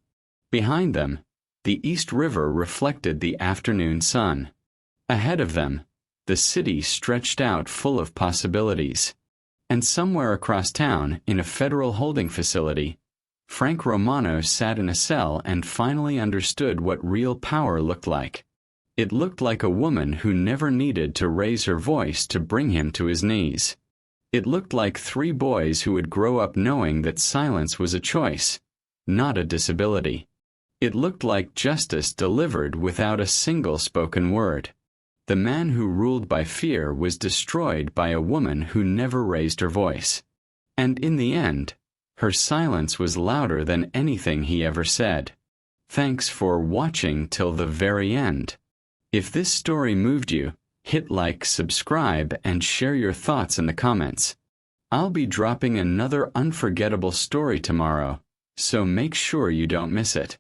Behind them, the East River reflected the afternoon sun. Ahead of them, the city stretched out full of possibilities. And somewhere across town, in a federal holding facility, Frank Romano sat in a cell and finally understood what real power looked like. It looked like a woman who never needed to raise her voice to bring him to his knees. It looked like 3 boys who would grow up knowing that silence was a choice, not a disability. It looked like justice delivered without a single spoken word. The man who ruled by fear was destroyed by a woman who never raised her voice. And in the end, her silence was louder than anything he ever said. Thanks for watching till the very end. If this story moved you, hit like, subscribe, and share your thoughts in the comments. I'll be dropping another unforgettable story tomorrow, so make sure you don't miss it.